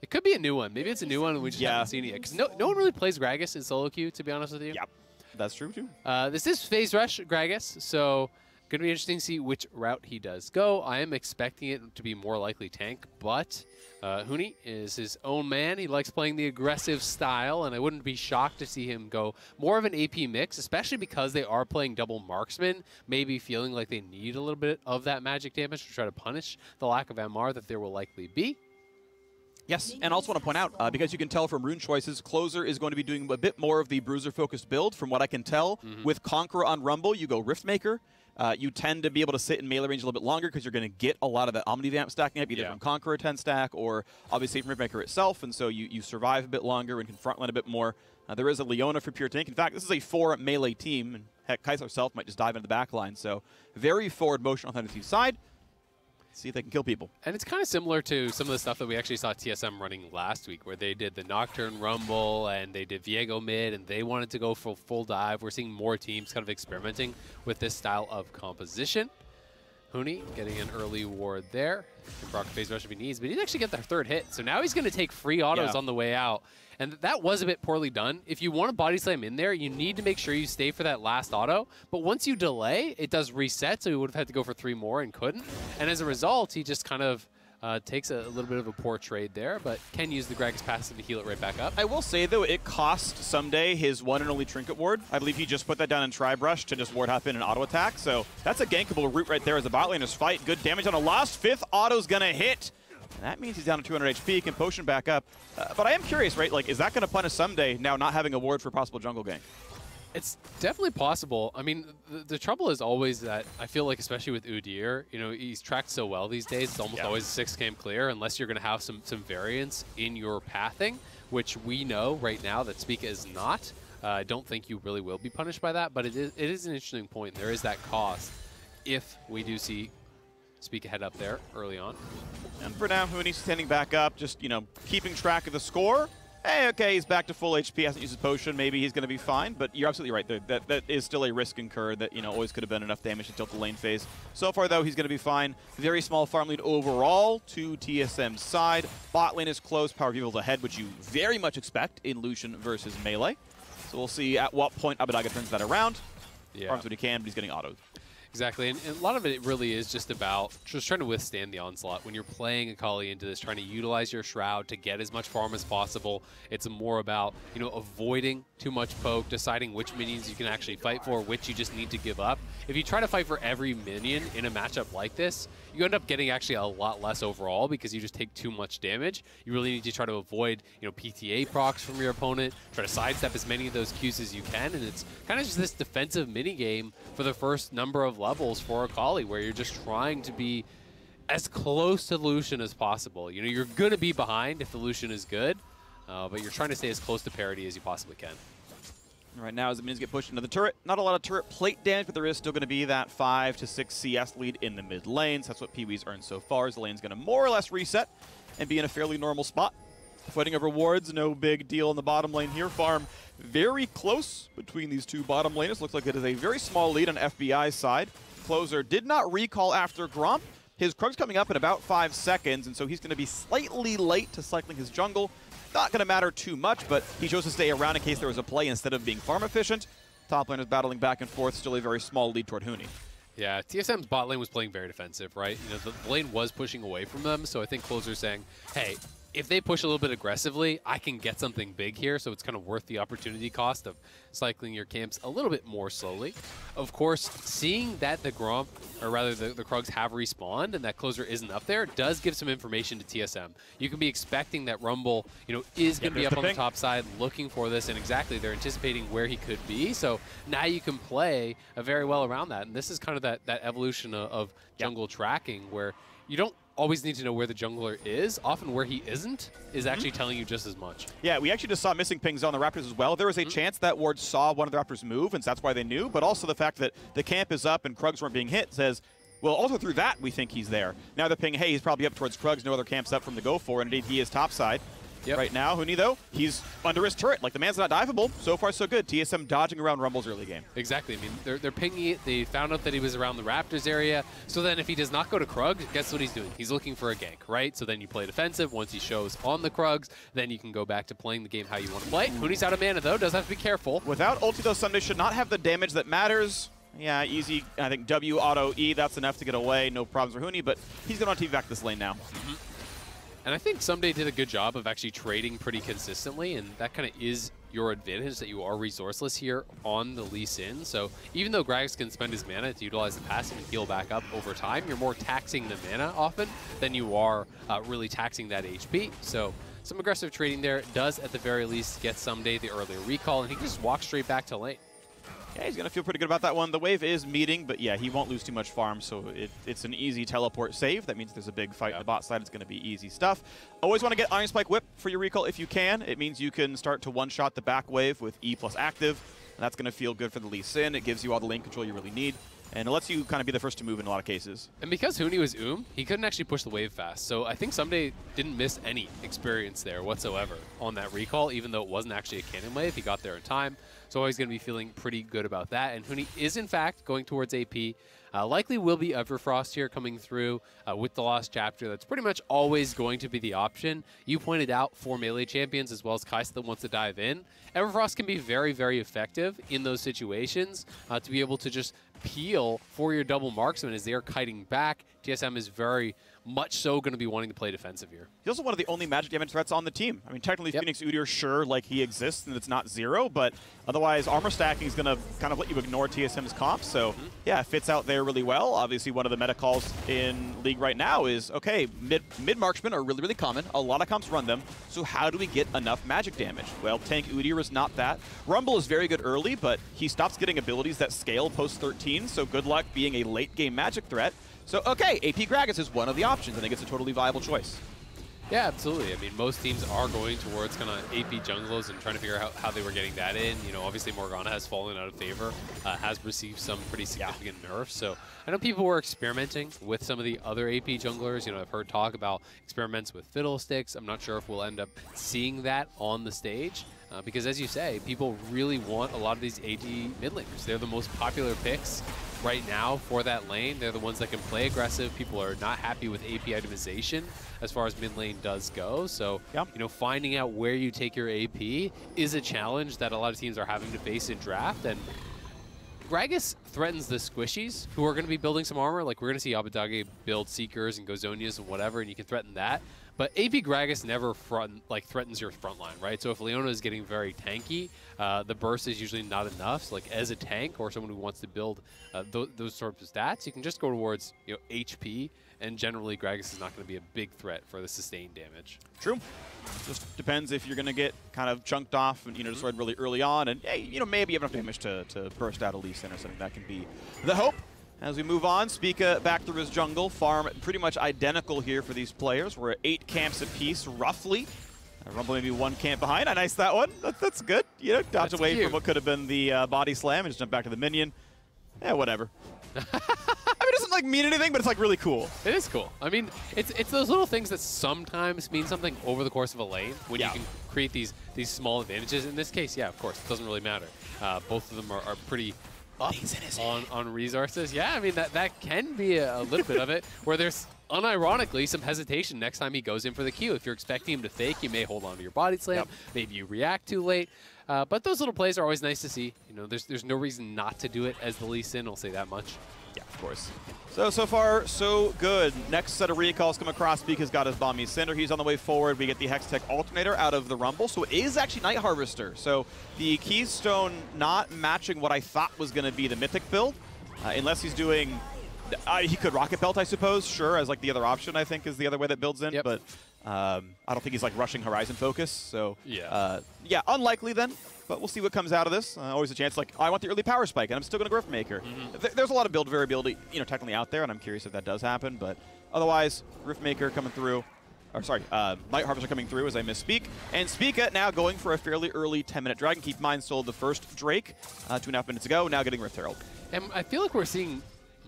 Speaker 5: it could be a new one. Maybe it's a new one and we just haven't seen it yet. Because no one really plays Gragas in solo queue, to be honest with you.
Speaker 10: Yep. That's true, too.
Speaker 5: This is Phase Rush Gragas, so going to be interesting to see which route he does go. I am expecting it to be more likely tank, but Huni is his own man. He likes playing the aggressive style, and I wouldn't be shocked to see him go more of an AP mix, especially because they are playing double marksman, maybe feeling like they need a little bit of that magic damage to try to punish the lack of MR that there will likely be.
Speaker 10: Yes, and I also want to point out, because you can tell from rune choices, Closer is going to be doing a bit more of the Bruiser-focused build, from what I can tell. With Conqueror on Rumble, you go Riftmaker. You tend to be able to sit in melee range a little bit longer because you're going to get a lot of that Omnivamp stacking up, either from Conqueror 10 stack or obviously from Riftmaker itself, and so you survive a bit longer and can frontline a bit more. There is a Leona for pure tank. In fact, this is a 4 melee team, and Heck, Kai'Sa herself might just dive into the back line. So very forward motion on Thunder Thief's side. See if they can kill people.
Speaker 5: And it's kind of similar to some of the stuff that we actually saw TSM running last week, where they did the Nocturne Rumble and they did Viego mid, and they wanted to go for full dive. We're seeing more teams kind of experimenting with this style of composition. Huni getting an early ward there. Can proc phase rush if he needs, but he did actually get their third hit. So now he's going to take free autos on the way out. And that was a bit poorly done. If you want to body slam in there, you need to make sure you stay for that last auto. But once you delay, it does reset, so he would have had to go for 3 more and couldn't. And as a result, he just kind of takes a little bit of a poor trade there, but can use the Gragas passive to heal it right back up.
Speaker 10: I will say, though, it cost Someday his one and only Trinket ward. I believe he just put that down in Tri-Brush to just ward hop in an auto attack. So that's a gankable route right there as the bot laners fight. Good damage on a lost. 5th auto's going to hit. And that means he's down to 200 HP, can potion back up. But I am curious, right? Like, is that going to punish Someday now not having a ward for possible jungle gank?
Speaker 5: It's definitely possible. I mean, the trouble is always that I feel like, especially with Udyr, you know, he's tracked so well these days. It's almost always a 6 game clear, unless you're going to have some variance in your pathing, which we know right now that Spica is not. I don't think you really will be punished by that, but it is an interesting point. There is that cost if we do see Spica head up there early on.
Speaker 10: And for now, Huni's standing back up, just, you know, keeping track of the score. Hey, okay, he's back to full HP, hasn't used his potion. Maybe he's going to be fine, but you're absolutely right. That is still a risk incurred that, you know, always could have been enough damage to tilt the lane phase. So far, though, he's going to be fine. Very small farm lead overall to TSM's side. Bot lane is close, Power People's ahead, which you very much expect in Lucian versus Melee. So we'll see at what point Abbedagge turns that around. Farms what he can, but he's getting autoed.
Speaker 5: Exactly, and a lot of it really is just about just trying to withstand the onslaught. When you're playing Akali into this, trying to utilize your Shroud to get as much farm as possible, it's more about, you know, avoiding too much poke, deciding which minions you can actually fight for, which you just need to give up. If you try to fight for every minion in a matchup like this, you end up getting actually a lot less overall because you just take too much damage. You really need to try to avoid, you know, PTA procs from your opponent, try to sidestep as many of those Qs as you can, and it's kind of just this defensive minigame for the first number of levels for Akali, where you're just trying to be as close to Lucian as possible. You know, you're going to be behind if the Lucian is good, but you're trying to stay as close to parity as you possibly can.
Speaker 10: Right now, as the minions get pushed into the turret, not a lot of turret plate damage, but there is still going to be that 5 to 6 CS lead in the mid lanes. That's what Pee-wee's earned so far, as the lane's going to more or less reset and be in a fairly normal spot. Fighting over wards, no big deal in the bottom lane here. Farm very close between these two bottom laners. Looks like it is a very small lead on FBI's side. Closer did not recall after Gromp. His Krug's coming up in about 5 seconds, and so he's going to be slightly late to cycling his jungle. Not going to matter too much, but he chose to stay around in case there was a play instead of being farm efficient. Top laners battling back and forth, still a very small lead toward Huni.
Speaker 5: Yeah, TSM's bot lane was playing very defensive, right? You know, the lane was pushing away from them, so I think Closer's saying, hey, if they push a little bit aggressively, I can get something big here, so it's kind of worth the opportunity cost of cycling your camps a little bit more slowly. Of course, seeing that the Gromp, or rather the Krugs have respawned and that Closer isn't up there, does give some information to TSM. You can be expecting that Rumble, you know, is going to be up on the top side looking for this, and exactly, they're anticipating where he could be, so now you can play very well around that, and this is kind of that evolution of jungle tracking, where you don't always need to know where the jungler is. Often where he isn't is actually telling you just as much.
Speaker 10: Yeah, we actually just saw missing pings on the Raptors as well. There was a chance that ward saw one of the Raptors move, and so that's why they knew, but also the fact that the camp is up and Krugs weren't being hit says, well, also through that, we think he's there. Now they're pinging, hey, he's probably up towards Krugs, no other camps up from the go for, and indeed he is topside. Right now, Huni, though, he's under his turret. Like, the man's not diveable. So far, so good. TSM dodging around Rumble's early game.
Speaker 5: Exactly. I mean, they're pinging it. They found out that he was around the Raptors area. So then if he does not go to Krug, guess what he's doing? He's looking for a gank, right? So then you play defensive. Once he shows on the Krugs, then you can go back to playing the game how you want to play. Huni's out of mana, though. Does have to be careful.
Speaker 10: Without ulti, though, Sunday should not have the damage that matters. Yeah, easy. I think W auto E, that's enough to get away. No problems for Huni, but he's going to TV back this lane now.
Speaker 5: And I think Someday did a good job of actually trading pretty consistently, and that kind of is your advantage, that you are resourceless here on the Lee Sin. So even though Gragas can spend his mana to utilize the passive and heal back up over time, you're more taxing the mana often than you are really taxing that HP. So some aggressive trading there does at the very least get Someday the earlier recall, and he can just walk straight back to lane.
Speaker 10: Yeah, he's going to feel pretty good about that one. The wave is meeting, but yeah, he won't lose too much farm, so it's an easy teleport save. That means there's a big fight in the bot side. It's going to be easy stuff. Always want to get Iron Spike Whip for your recall if you can. It means you can start to one-shot the back wave with E plus active, and that's going to feel good for the Lee Sin. It gives you all the lane control you really need, and it lets you kind of be the first to move in a lot of cases.
Speaker 5: And because Huni was he couldn't actually push the wave fast. So I think Someday didn't miss any experience there whatsoever on that recall, even though it wasn't actually a cannon wave. He got there in time. So he's going to be feeling pretty good about that. And Huni is, in fact, going towards AP. Likely will be Everfrost here coming through with the Lost Chapter. That's pretty much always going to be the option. You pointed out 4 melee champions as well as Kai'Sa that wants to dive in. Everfrost can be very, very effective in those situations to be able to just peel for your double marksman as they're kiting back. TSM is very much so going to be wanting to play defensive here.
Speaker 10: He's also one of the only magic damage threats on the team. I mean, technically Phoenix Udyr, sure, like he exists and it's not 0, but otherwise armor stacking is going to kind of let you ignore TSM's comp. So yeah, it fits out there really well. Obviously, one of the meta calls in League right now is, okay, mid marksmen are really, really common. A lot of comps run them. So how do we get enough magic damage? Well, Tank Udyr is not that. Rumble is very good early, but he stops getting abilities that scale post 13. So good luck being a late game magic threat. So, okay, AP Gragas is one of the options. I think it's a totally viable choice.
Speaker 5: Yeah, absolutely. I mean, most teams are going towards kind of AP junglers and trying to figure out how they were getting that in. You know, obviously Morgana has fallen out of favor, has received some pretty significant nerfs. So I know people were experimenting with some of the other AP junglers. You know, I've heard talk about experiments with Fiddlesticks. I'm not sure if we'll end up seeing that on the stage. Because as you say, people really want a lot of these AD mid laners. They're the most popular picks right now for that lane. They're the ones that can play aggressive. People are not happy with AP itemization as far as mid lane does go. So, you know, finding out where you take your AP is a challenge that a lot of teams are having to face in draft. And Gragas threatens the squishies who are going to be building some armor. Like, we're going to see Abbedagge build Seekers and Gozonias and whatever, and you can threaten that. But AP Gragas never threatens your front line, right? So if Leona is getting very tanky, the burst is usually not enough. So like as a tank or someone who wants to build those sorts of stats, you can just go towards HP, and generally Gragas is not going to be a big threat for the sustained damage.
Speaker 10: True. Just depends if you're going to get kind of chunked off and destroyed really early on, and hey, maybe you have enough damage to burst out a Lee Sin or something. That can be the hope. As we move on, Spica back through his jungle. Farm pretty much identical here for these players. We're at 8 camps apiece, roughly. Rumble maybe 1 camp behind. Nice that one. That's good. Dodge away from what could have been the body slam and just jump back to the minion. Yeah, whatever. I mean, it doesn't mean anything, but it's really cool.
Speaker 5: It is cool. I mean, it's those little things that sometimes mean something over the course of a lane when you can create these small advantages. In this case, yeah, of course, it doesn't really matter. Both of them are pretty up on resources. Yeah, I mean, that can be a little bit of it, where there's unironically some hesitation next time he goes in for the Q. If you're expecting him to fake, you may hold on to your body slam. Maybe you react too late. But those little plays are always nice to see. There's no reason not to do it as the Lee Sin, I'll say that much.
Speaker 10: Yeah, of course. So far, so good. Next set of recalls come across. Spica's got his Bomb Cinder. He's on the way forward. We get the Hextech Alternator out of the Rumble. So it is actually Night Harvester. So the Keystone not matching what I thought was going to be the Mythic build. Unless he's doing... he could Rocket Belt, I suppose. Sure, as like the other option, I think, is the other way that builds in. But I don't think he's like rushing Horizon Focus. So yeah, unlikely then. But we'll see what comes out of this. Always a chance, like, I want the early power spike, and I'm still going to Riftmaker. There's a lot of build variability, technically out there, and I'm curious if that does happen. But otherwise, Riftmaker coming through. Or sorry, Night Harvester coming through as I misspeak. And Spica now going for a fairly early 10-minute Dragon. Keep in mind, sold the first Drake 2.5 minutes ago, now getting Rift Herald.
Speaker 5: And I feel like we're seeing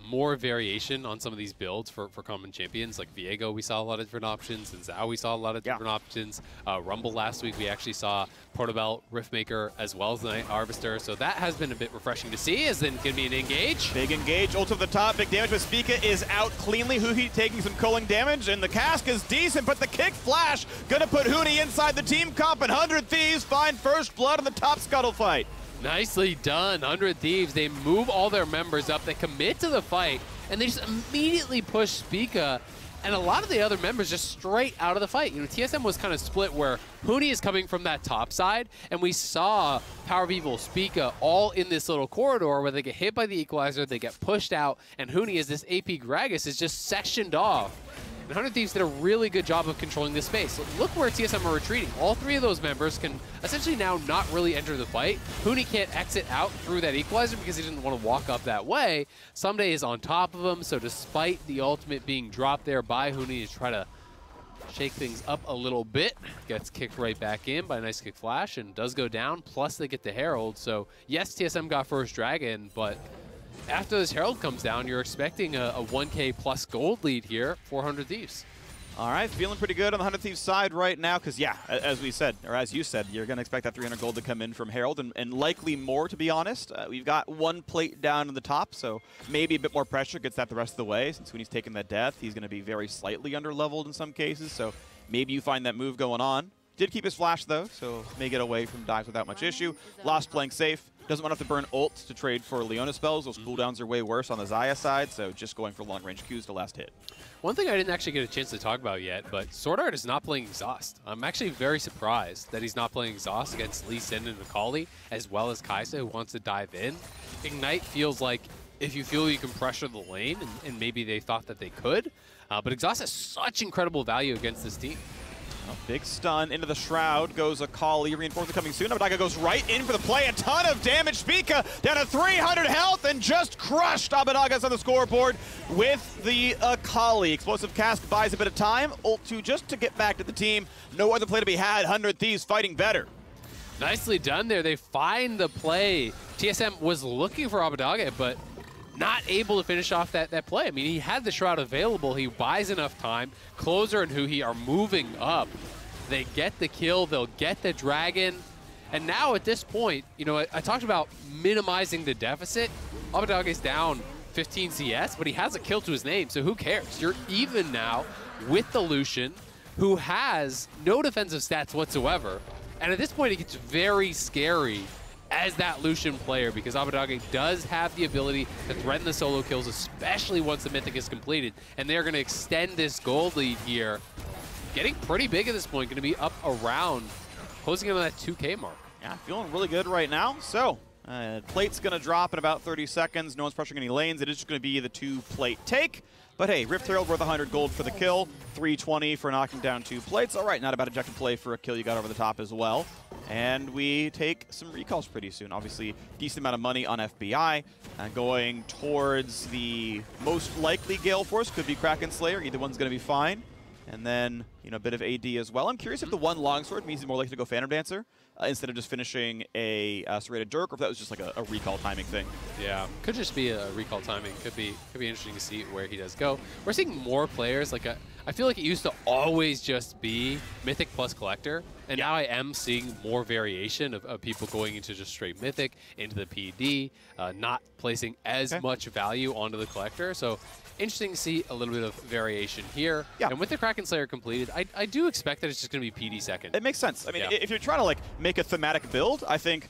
Speaker 5: more variation on some of these builds for common champions. Like Viego, we saw a lot of different options, and Zhao, we saw a lot of different options. Rumble last week, we actually saw Portobello, Riftmaker, as well as the Night Harvester. So that has been a bit refreshing to see, as then can be an engage.
Speaker 10: Big engage, ult to the top, big damage, but Spica is out cleanly. Huhi taking some culling damage, and the cask is decent, but the kick flash gonna put Huni inside the team comp, and 100 Thieves find first blood in the top scuttle fight.
Speaker 5: Nicely done, 100 Thieves. They move all their members up, they commit to the fight, and they just immediately push Spica, and a lot of the other members just straight out of the fight. TSM was kind of split where Huni is coming from that top side, and we saw Power of Evil, Spica, all in this little corridor where they get hit by the Equalizer, they get pushed out, and Huni, as this AP Gragas, is just sectioned off. And 100 Thieves did a really good job of controlling the space. So look where TSM are retreating. All 3 of those members can essentially now not really enter the fight. Huni can't exit out through that equalizer because he didn't want to walk up that way. Ssumday is on top of him, so despite the ultimate being dropped there by Huni to try to shake things up a little bit, gets kicked right back in by a nice kick flash and does go down, plus they get the Herald. So yes, TSM got first Dragon, but after this Herald comes down, you're expecting a 1K plus gold lead here for 100 Thieves.
Speaker 10: All right, feeling pretty good on the 100 Thieves side right now because, yeah, as we said, or as you said, you're going to expect that 300 gold to come in from Herald and likely more, to be honest. We've got 1 plate down in the top, so maybe a bit more pressure gets that the rest of the way. Since when he's taking that death, he's going to be very slightly under-leveled in some cases, so maybe you find that move going on. Did keep his flash, though, so may get away from dives without much issue. Lost playing safe. Doesn't want to have to burn ults to trade for Leona spells. Those cooldowns are way worse on the Xayah side, so just going for long-range Qs to last hit.
Speaker 5: One thing I didn't actually get a chance to talk about yet, but Sword Art is not playing Exhaust. I'm actually very surprised that he's not playing Exhaust against Lee Sin and Akali, as well as Kai'Sa, who wants to dive in. Ignite feels like if you feel you can pressure the lane, and maybe they thought that they could, but Exhaust has such incredible value against this team.
Speaker 10: A big stun into the Shroud goes Akali. Reinforcement coming soon. Abbedagge goes right in for the play. A ton of damage. Spica down to 300 health and just crushed. Abbedagge's on the scoreboard with the Akali. Explosive Cask buys a bit of time. Ult 2 just to get back to the team. No other play to be had. 100 Thieves fighting better.
Speaker 5: Nicely done there. They find the play. TSM was looking for Abbedagge, but not able to finish off that play. I mean, he had the Shroud available. He buys enough time. Closer and Huhi are moving up. They get the kill. They'll get the Dragon. And now at this point, you know, I talked about minimizing the deficit. Abbedagge's down 15 CS, but he has a kill to his name, so who cares? You're even now with the Lucian, who has no defensive stats whatsoever. And at this point, it gets very scary as that Lucian player, because Abbedagge does have the ability to threaten the solo kills, especially once the Mythic is completed. And they're going to extend this gold lead here. Getting pretty big at this point, going to be up around, closing in on that 2K mark.
Speaker 10: Yeah, feeling really good right now. So, plate's going to drop in about 30 seconds. No one's pressuring any lanes. It is just going to be the 2-plate take. But hey, Rift Herald worth 100 gold for the kill, 320 for knocking down 2 plates. All right, not a bad ejected play for a kill you got over the top as well. And we take some recalls pretty soon. Obviously, decent amount of money on FBI. Going towards the most likely Gale Force, could be Kraken Slayer. Either one's going to be fine. And then, you know, a bit of AD as well. I'm curious if the 1 longsword means he's more likely to go Phantom Dancer instead of just finishing a Serrated Dirk, or if that was just like a recall timing thing.
Speaker 5: Yeah, could just be a recall timing. Could be interesting to see where he does go. We're seeing more players. Like I feel like it used to always just be Mythic plus Collector, and now I am seeing more variation of people going into just straight Mythic, into the PD, not placing as much value onto the Collector. So interesting to see a little bit of variation here. Yeah. And with the Kraken Slayer completed, I do expect that it's just going to be PD second.
Speaker 10: It makes sense. I mean, if you're trying to like make a thematic build, I think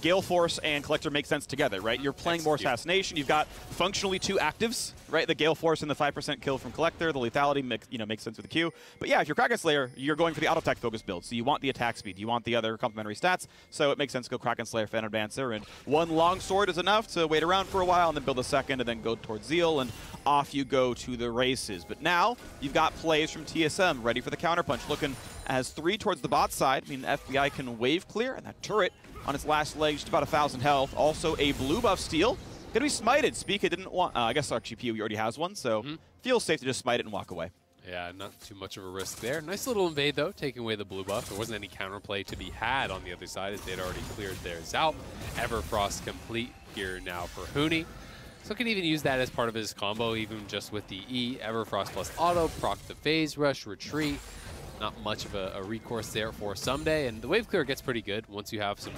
Speaker 10: Gale Force and Collector make sense together, right? You're playing more Assassination. You've got functionally 2 actives, right? The Gale Force and the 5% kill from Collector. The lethality makes sense with the Q. But yeah, if you're Kraken Slayer, you're going for the auto attack focus build. So you want the attack speed. You want the other complementary stats. So it makes sense to go Kraken Slayer, Phantom Dancer, and 1 longsword is enough to wait around for a while and then build a second and then go towards Zeal, and off you go to the races. But now you've got plays from TSM ready for the counterpunch, looking as 3 towards the bot side. I mean, FBI can wave clear, and that turret on its last leg, just about 1,000 health. Also a blue buff steal. Gonna be smited. Spica didn't want, I guess our GPU already has one, so feels safe to just smite it and walk away.
Speaker 5: Yeah, not too much of a risk there. Nice little invade, though, taking away the blue buff. There wasn't any counterplay to be had on the other side, as they'd already cleared theirs out. Everfrost complete here now for Huni. So can even use that as part of his combo, even just with the E, Everfrost plus auto, proc the phase rush, retreat. Not much of a recourse there for Ssumday, and the wave clear gets pretty good once you have some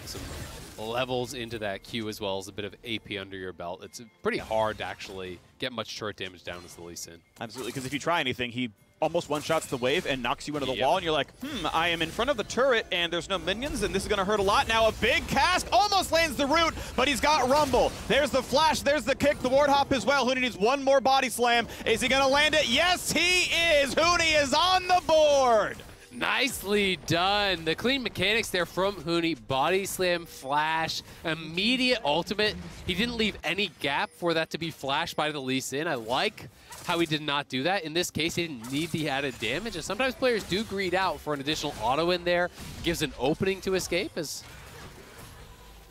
Speaker 5: levels into that Q as well as a bit of AP under your belt. It's pretty hard to actually get much turret damage down as the Lee Sin.
Speaker 10: Absolutely, because if you try anything, he almost one-shots the wave and knocks you into the wall, and you're like, I am in front of the turret, and there's no minions, and this is going to hurt a lot. Now a big Cask almost lands the root, but he's got Rumble. There's the flash, there's the kick, the ward hop as well. Huni needs 1 more body slam. Is he going to land it? Yes, he is! Huni is on the board!
Speaker 5: Nicely done. The clean mechanics there from Huni. Body slam, flash, immediate ultimate. He didn't leave any gap for that to be flashed by the Lee Sin. I like how he did not do that. In this case, he didn't need the added damage. And sometimes players do greed out for an additional auto in there. It gives an opening to escape as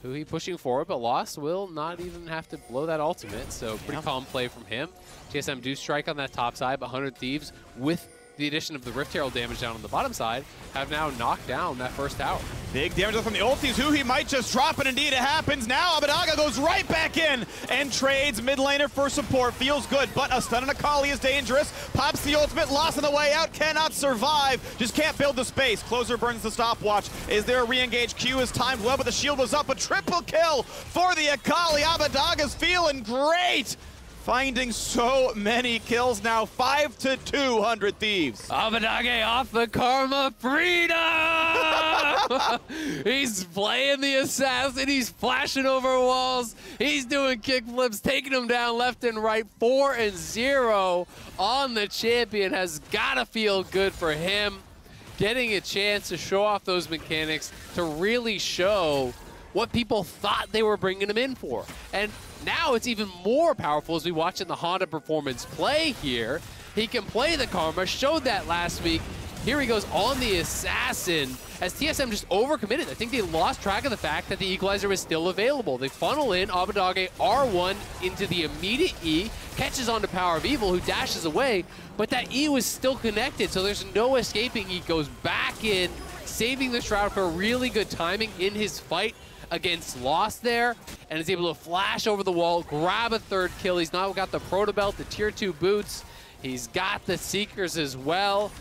Speaker 5: Hui pushing forward, but Lost will not even have to blow that ultimate. So pretty calm play from him. TSM do strike on that top side, but 100 Thieves with the addition of the Rift Herald damage down on the bottom side have now knocked down that first tower.
Speaker 10: Big damage from the ultis. Hui might just drop it. Indeed, it happens. Now Abbedagge goes right back in and trades mid laner for support. Feels good, but a stun on Akali is dangerous. Pops the ultimate. Lost on the way out. Cannot survive. Just can't build the space. Closer burns the stopwatch. Is there a re-engage? Q is timed well, but the shield was up. A triple kill for the Akali. Abbedagge's feeling great. Finding so many kills now, 5-2, 100 Thieves.
Speaker 5: Abbedagge off the Karma freedom! He's playing the assassin, he's flashing over walls, he's doing kickflips, taking them down left and right. 4-0 on the champion has gotta feel good for him. Getting a chance to show off those mechanics, to really show what people thought they were bringing him in for. And now it's even more powerful as we watch in the Honda performance play here. He can play the Karma, showed that last week. Here he goes on the Assassin as TSM just overcommitted. I think they lost track of the fact that the Equalizer was still available. They funnel in Abbedagge R1 into the immediate E, catches onto Power of Evil, who dashes away, but that E was still connected, so there's no escaping. He goes back in, saving the Shroud for really good timing in his fight against Lost there, and is able to flash over the wall, grab a third kill. He's now got the Proto Belt, the Tier 2 boots. He's got the Seekers as well.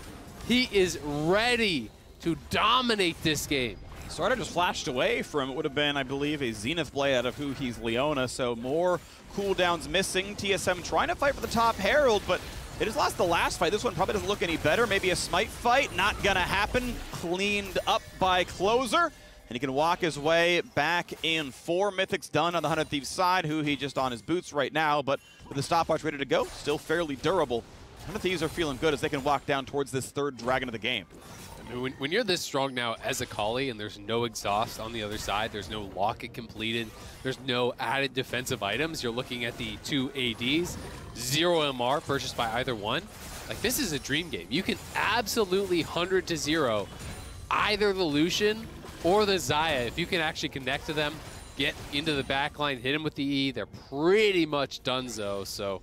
Speaker 5: He is ready to dominate this game.
Speaker 10: Starter just flashed away from what would have been, I believe, a Zenith Blade out of Huhi's Leona, so more cooldowns missing. TSM trying to fight for the top Herald, but it has lost the last fight. This one probably doesn't look any better. Maybe a Smite fight, not gonna happen. Cleaned up by Closer. And he can walk his way back in. 4 Mythics done on the 100 Thieves side. Hui just on his boots right now, but with the stopwatch ready to go, still fairly durable. 100 Thieves are feeling good as they can walk down towards this third dragon of the game.
Speaker 5: When you're this strong now as Akali and there's no exhaust on the other side, there's no locket completed, there's no added defensive items, you're looking at the 2 ADs, 0 MR purchased by either one. Like, this is a dream game. You can absolutely 100-0 either the Lucian or the Xayah. If you can actually connect to them, get into the backline, hit him with the E, they're pretty much donezo. So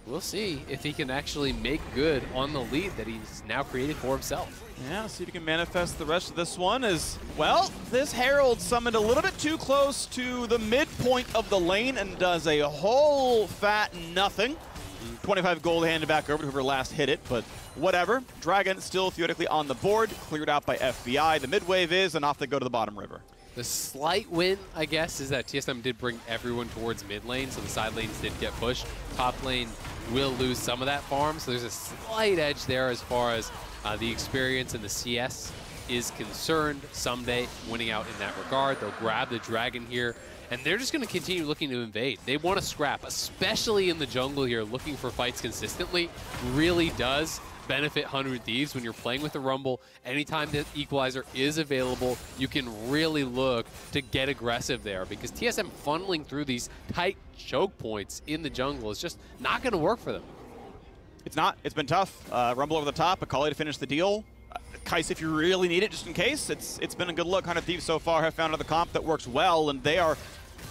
Speaker 5: we'll see if he can actually make good on the lead that he's now created for himself.
Speaker 10: Yeah, see if he can manifest the rest of this one as, well, this Herald summoned a little bit too close to the midpoint of the lane and does a whole fat nothing. 25 gold handed back over to whoever last hit it, but whatever. Dragon still theoretically on the board, cleared out by FBI. The mid wave is, and off they go to the bottom river.
Speaker 5: The slight win, I guess, is that TSM did bring everyone towards mid lane, so the side lanes did get pushed. Top lane will lose some of that farm, so there's a slight edge there as far as the experience and the CS is concerned. Someday winning out in that regard. They'll grab the dragon here, and they're just going to continue looking to invade. They want to scrap, especially in the jungle here. Looking for fights consistently really does benefit 100 Thieves when you're playing with the Rumble. Anytime that Equalizer is available, you can really look to get aggressive there, because TSM funneling through these tight choke points in the jungle is just not going to work for them.
Speaker 10: It's not. It's been tough. Rumble over the top, Akali to finish the deal. Kais, if you really need it, just in case. It's been a good look. 100 Thieves so far have found another comp that works well, and they are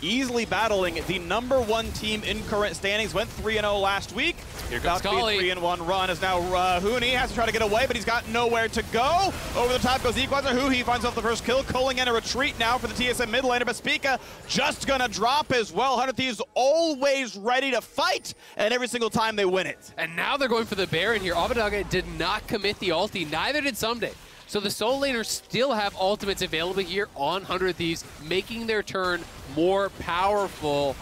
Speaker 10: easily battling the #1 team in current standings. Went 3-0 last week.
Speaker 5: Here comes Kali.
Speaker 10: 3-1 run is now Huni has to try to get away, but he's got nowhere to go. Over the top goes Equalizer. Hui finds out the first kill. Culling in a retreat now for the TSM mid laner, but Spica just gonna drop as well. 100 Thieves always ready to fight, and every single time they win it.
Speaker 5: And now they're going for the Baron here. Abbedagge did not commit the ulti, neither did Someday. So the solo laners still have ultimates available here on 100 Thieves, making their turn more powerful.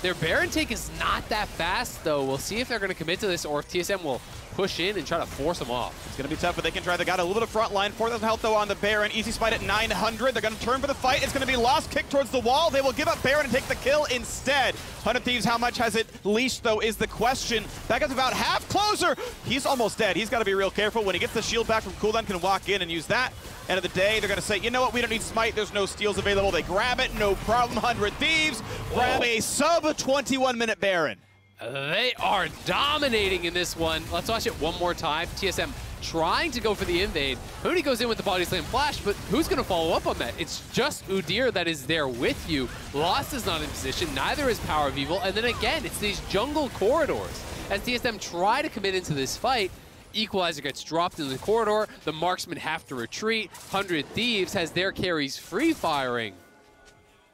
Speaker 5: Their Baron take is not that fast, though. We'll see if they're going to commit to this or if TSM will push in and try to force them off.
Speaker 10: It's going to be tough, but they can try. They got a little bit of front line. 4,000 health, though, on the Baron. Easy Smite at 900. They're going to turn for the fight. It's going to be Lost. Kick towards the wall. They will give up Baron and take the kill instead. 100 Thieves, how much has it leashed, though, is the question. Back up about half. Closer. He's almost dead. He's got to be real careful. When he gets the shield back from cooldown, can walk in and use that. End of the day, they're going to say, you know what, we don't need Smite. There's no steals available. They grab it. No problem. 100 Thieves grab a sub 21-minute Baron.
Speaker 5: They are dominating in this one. Let's watch it one more time. TSM trying to go for the invade. Huni goes in with the body slam flash, but who's going to follow up on that? It's just Udyr that is there with you. Lost is not in position, neither is Power of Evil, and then again, it's these jungle corridors. As TSM try to commit into this fight, Equalizer gets dropped into the corridor, the marksmen have to retreat, 100 Thieves has their carries free firing.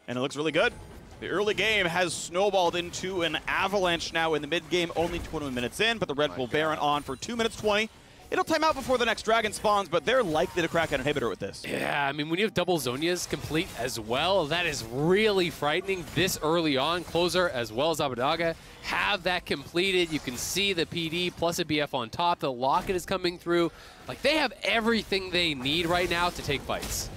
Speaker 10: And it looks really good. The early game has snowballed into an avalanche now in the mid game, only 21 minutes in, but the Red Bull Baron on for 2 minutes 20. It'll time out before the next dragon spawns, but they're likely to crack an inhibitor with this.
Speaker 5: Yeah, I mean, when you have double Zhonya's complete as well, that is really frightening this early on. Closer as well as Abbedagge have that completed. You can see the PD plus a BF on top. The Locket is coming through. Like, they have everything they need right now to take fights.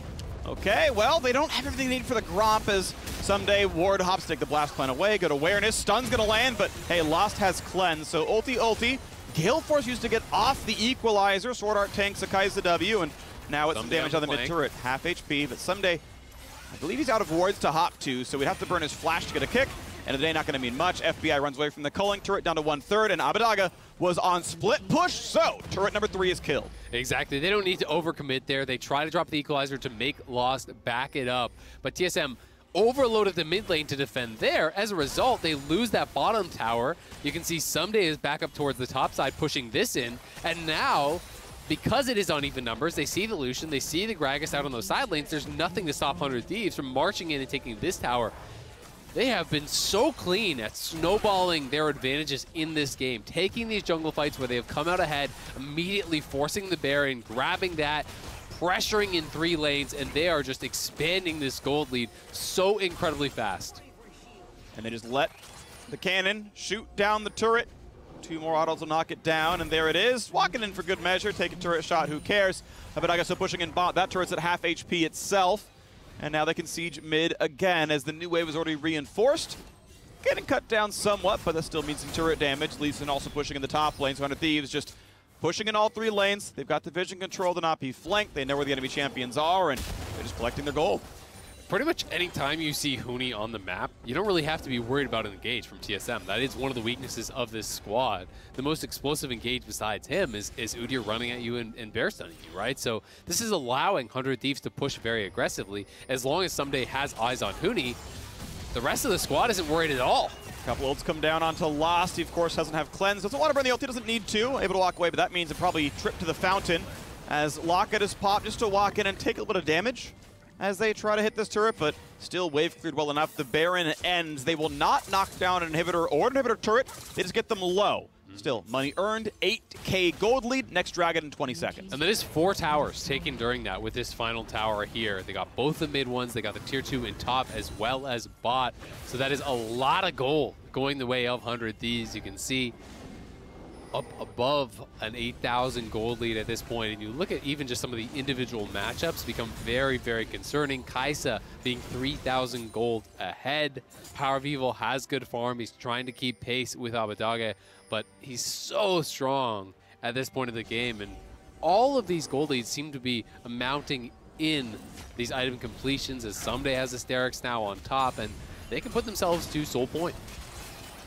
Speaker 10: Okay, well, they don't have everything they need for the Gromp as someday Ward hops take the Blast Plan away. Good awareness. Stun's going to land, but hey, Lost has cleanse. So ulti. Gale Force used to get off the Equalizer. Sword Art tanks Akai's the W, and now it's some damage on the mid-turret. Half HP, but someday, I believe he's out of wards to hop to, so we'd have to burn his flash to get a kick. End of the day, not going to mean much. FBI runs away from the culling turret down to 1/3, and Abbedagge was on split push, so turret number 3 is killed.
Speaker 5: Exactly. They don't need to overcommit there. They try to drop the Equalizer to make Lost back it up, but TSM overloaded the mid lane to defend there. As a result, they lose that bottom tower. You can see Someday is back up towards the top side, pushing this in, and now, because it is uneven numbers, they see the Lucian, they see the Gragas out on those side lanes. There's nothing to stop 100 Thieves from marching in and taking this tower. They have been so clean at snowballing their advantages in this game, taking these jungle fights where they have come out ahead, immediately forcing the Baron, grabbing that, pressuring in 3 lanes, and they are just expanding this gold lead so incredibly fast.
Speaker 10: And they just let the cannon shoot down the turret. 2 more autos will knock it down, and there it is. Walking in for good measure, take a turret shot, who cares? Abbedagge still pushing in bot. That turret's at half HP itself. And now they can siege mid again as the new wave is already reinforced. Getting cut down somewhat, but that still means some turret damage. Lee Sin also pushing in the top lane. So 100 Thieves just pushing in all 3 lanes. They've got the vision control to not be flanked. They know where the enemy champions are, and they're just collecting their gold.
Speaker 5: Pretty much any time you see Huni on the map, you don't really have to be worried about an engage from TSM. That is one of the weaknesses of this squad. The most explosive engage besides him is Udyr running at you and bear stunning you, right? So this is allowing 100 Thieves to push very aggressively. As long as Someday has eyes on Huni, the rest of the squad isn't worried at all.
Speaker 10: A couple ults come down onto Lost. He, of course, doesn't have cleanse. Doesn't want to burn the ult. He doesn't need to. Able to walk away, but that means it probably trip to the fountain as Locket is popped just to walk in and take a little bit of damage as they try to hit this turret, but still wave cleared well enough. The Baron ends. They will not knock down an inhibitor or an inhibitor turret. They just get them low. Still, money earned, 8K gold lead, next dragon in 20 seconds.
Speaker 5: And that is 4 towers taken during that with this final tower here. They got both the mid ones, they got the tier 2 in top as well as bot. So that is a lot of gold going the way of 100 Thieves. You can see up above an 8,000 gold lead at this point, and you look at even just some of the individual matchups become very, very concerning. Kai'Sa being 3,000 gold ahead. Power of Evil has good farm. He's trying to keep pace with Abbedagge, but he's so strong at this point of the game, and all of these gold leads seem to be amounting in these item completions as Someday has Asterix now on top, and they can put themselves to Soul Point.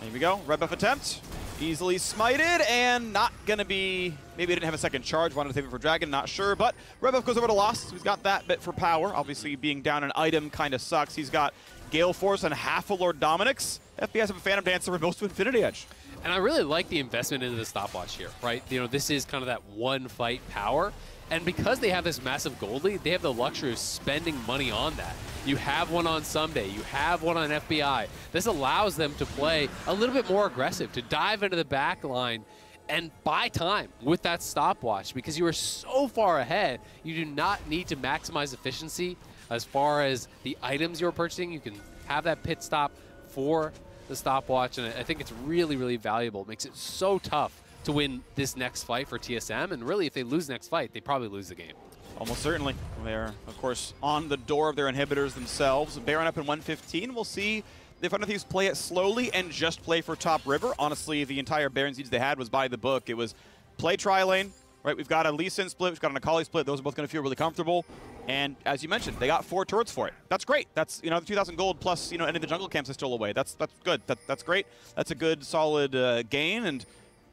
Speaker 10: Here we go, red buff attempt. Easily smited, and not gonna be, maybe he didn't have a second charge, wanted to save it for Dragon, not sure, but red buff goes over to Lost, so he's got that bit for power. Obviously being down an item kind of sucks. He's got Gale Force and half a Lord Dominic's. FPS of a Phantom Dancer and most of Infinity Edge.
Speaker 5: And I really like the investment into the stopwatch here, right? You know, this is kind of that one fight power. And because they have this massive gold lead, they have the luxury of spending money on that. You have one on Someday, you have one on FBI. This allows them to play a little bit more aggressive, to dive into the back line and buy time with that stopwatch because you are so far ahead. You do not need to maximize efficiency as far as the items you're purchasing. You can have that pit stop for the stopwatch, and I think it's really, really valuable. It makes it so tough to win this next fight for TSM, and really, if they lose next fight, they probably lose the game.
Speaker 10: Almost certainly. They're, of course, on the door of their inhibitors themselves. Baron up in 115. We'll see if Hundred Thieves play it slowly and just play for top river. Honestly, the entire Baron siege they had was by the book. It was play tri-lane, right? We've got a Lee Sin split, we've got an Akali split. Those are both going to feel really comfortable. And as you mentioned, they got 4 turrets for it. That's great. That's, the 2,000 gold plus, any of the jungle camps they stole away. That's good. That's great. That's a good, solid gain, and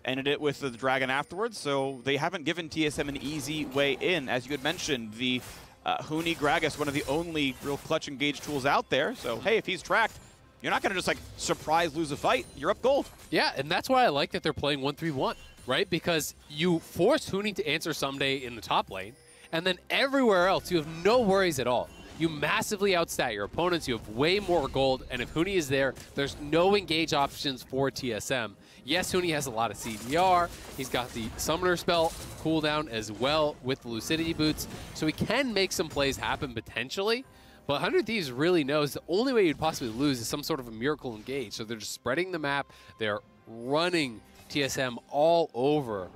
Speaker 10: ended it with the Dragon afterwards. So they haven't given TSM an easy way in. As you had mentioned, the Huni Gragas, one of the only real clutch engage tools out there. So, hey, if he's tracked, you're not going to just, surprise lose a fight. You're up gold.
Speaker 5: Yeah, and that's why I like that they're playing 1-3-1, right? Because you force Huni to answer someday in the top lane, and then everywhere else, you have no worries at all. You massively outstat your opponents, you have way more gold, and if Huni is there, there's no engage options for TSM. Yes, Huni has a lot of CDR, he's got the Summoner spell cooldown as well with the Lucidity boots, so he can make some plays happen potentially, but 100 Thieves really knows the only way you'd possibly lose is some sort of a miracle engage, so they're just spreading the map, they're running TSM all over,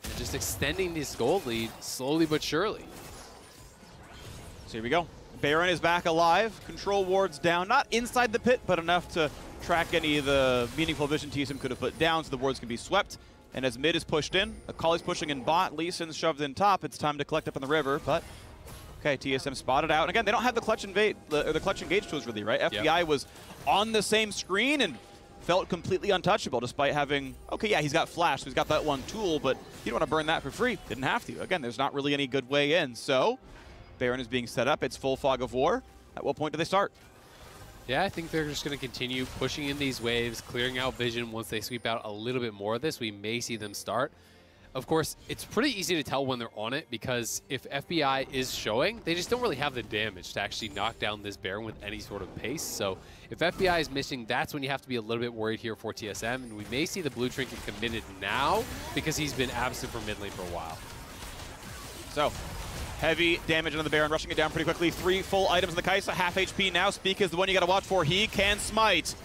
Speaker 5: and just extending this gold lead slowly but surely.
Speaker 10: So here we go. Baron is back alive. Control wards down. Not inside the pit, but enough to track any of the meaningful vision TSM could have put down, so the wards can be swept. And as mid is pushed in, Akali's pushing in bot, Lee Sin's shoved in top. It's time to collect up on the river, but okay, TSM spotted out. And again, they don't have the clutch engage tools really, right? FBI was on the same screen and felt completely untouchable despite having, okay, yeah, he's got flash, so he's got that one tool, but you don't want to burn that for free. Didn't have to. Again, there's not really any good way in, so Baron is being set up. It's full fog of war. At what point do they start?
Speaker 5: Yeah, I think they're just going to continue pushing in these waves, clearing out vision. Once they sweep out a little bit more of this, we may see them start. Of course, it's pretty easy to tell when they're on it because if FBI is showing, they just don't really have the damage to actually knock down this Baron with any sort of pace. So if FBI is missing, that's when you have to be a little bit worried here for TSM. And we may see the blue trinket committed now because he's been absent from mid lane for a while.
Speaker 10: So heavy damage on the Baron, rushing it down pretty quickly. 3 full items in the Kai'Sa, half HP now. Spica is the one you got to watch for. He can smite.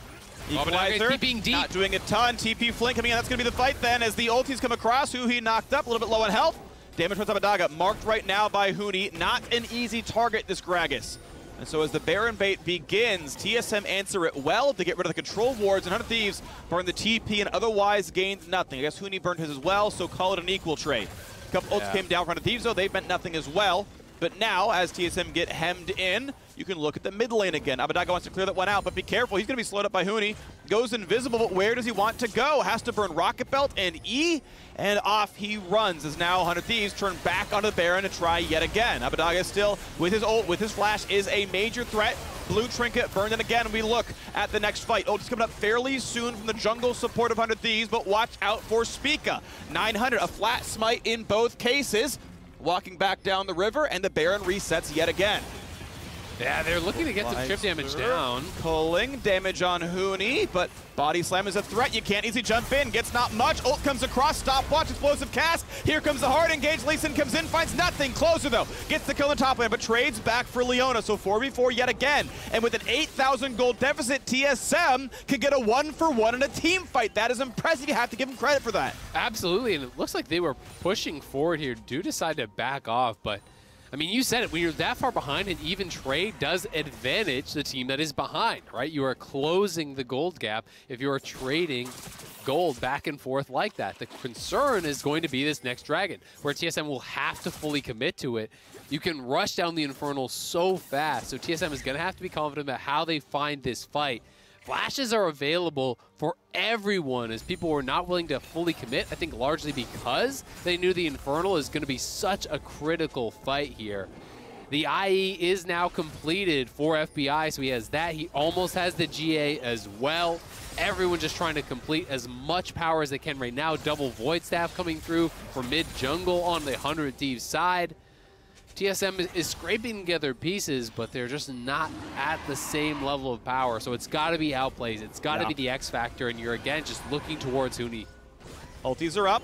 Speaker 10: Equalizer, not doing a ton. TP flank coming in. That's going to be the fight then as the ultis come across. Who he knocked up, a little bit low on health. Damage from Abbedagga, marked right now by Huni. Not an easy target, this Gragas. And so as the Baron bait begins, TSM answer it well to get rid of the control wards, and 100 Thieves burn the TP and otherwise gained nothing. I guess Huni burned his as well, so call it an equal trade. A couple ults came down for 100 Thieves, though. They meant nothing as well. But now, as TSM get hemmed in, you can look at the mid lane again. Abbedagga wants to clear that one out, but be careful. He's going to be slowed up by Huni. Goes invisible, but where does he want to go? Has to burn Rocket Belt and E, and off he runs as now 100 Thieves turn back onto the Baron to try yet again. Abbedagga still, with his ult, with his flash, is a major threat. Blue trinket burned in again. We look at the next fight. Ult is coming up fairly soon from the jungle support of 100 Thieves, but watch out for Spica. 900, a flat smite in both cases. Walking back down the river, and the Baron resets yet again.
Speaker 5: Yeah, they're looking to get some chip damage down.
Speaker 10: Pulling damage on Huni, but body slam is a threat. You can't easily jump in. Gets not much. Ult comes across. Stopwatch. Explosive cast. Here comes the hard engage. Lee Sin comes in. Finds nothing. Closer, though. Gets the kill in the top lane, but trades back for Leona. So 4v4 yet again. And with an 8,000 gold deficit, TSM can get a 1-for-1 in a team fight. That is impressive. You have to give them credit for that.
Speaker 5: Absolutely. And it looks like they were pushing forward here. Do decide to back off, but I mean, you said it, when you're that far behind, an even trade does advantage the team that is behind, right? You are closing the gold gap if you are trading gold back and forth like that. The concern is going to be this next dragon, where TSM will have to fully commit to it. You can rush down the Infernal so fast, so TSM is going to have to be confident about how they find this fight. Flashes are available for everyone as people were not willing to fully commit, I think largely because they knew the Infernal is going to be such a critical fight here. The IE is now completed for FBI, so he has that. He almost has the GA as well. Everyone just trying to complete as much power as they can right now. Double Void Staff coming through for mid-jungle on the 100 Thieves side. TSM is scraping together pieces, but they're just not at the same level of power. So it's got to be outplays. It's got to be the X factor, and you're, again, just looking towards Huni.
Speaker 10: Ultis are up,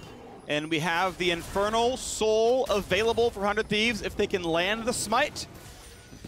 Speaker 10: and we have the Infernal Soul available for 100 Thieves if they can land the smite.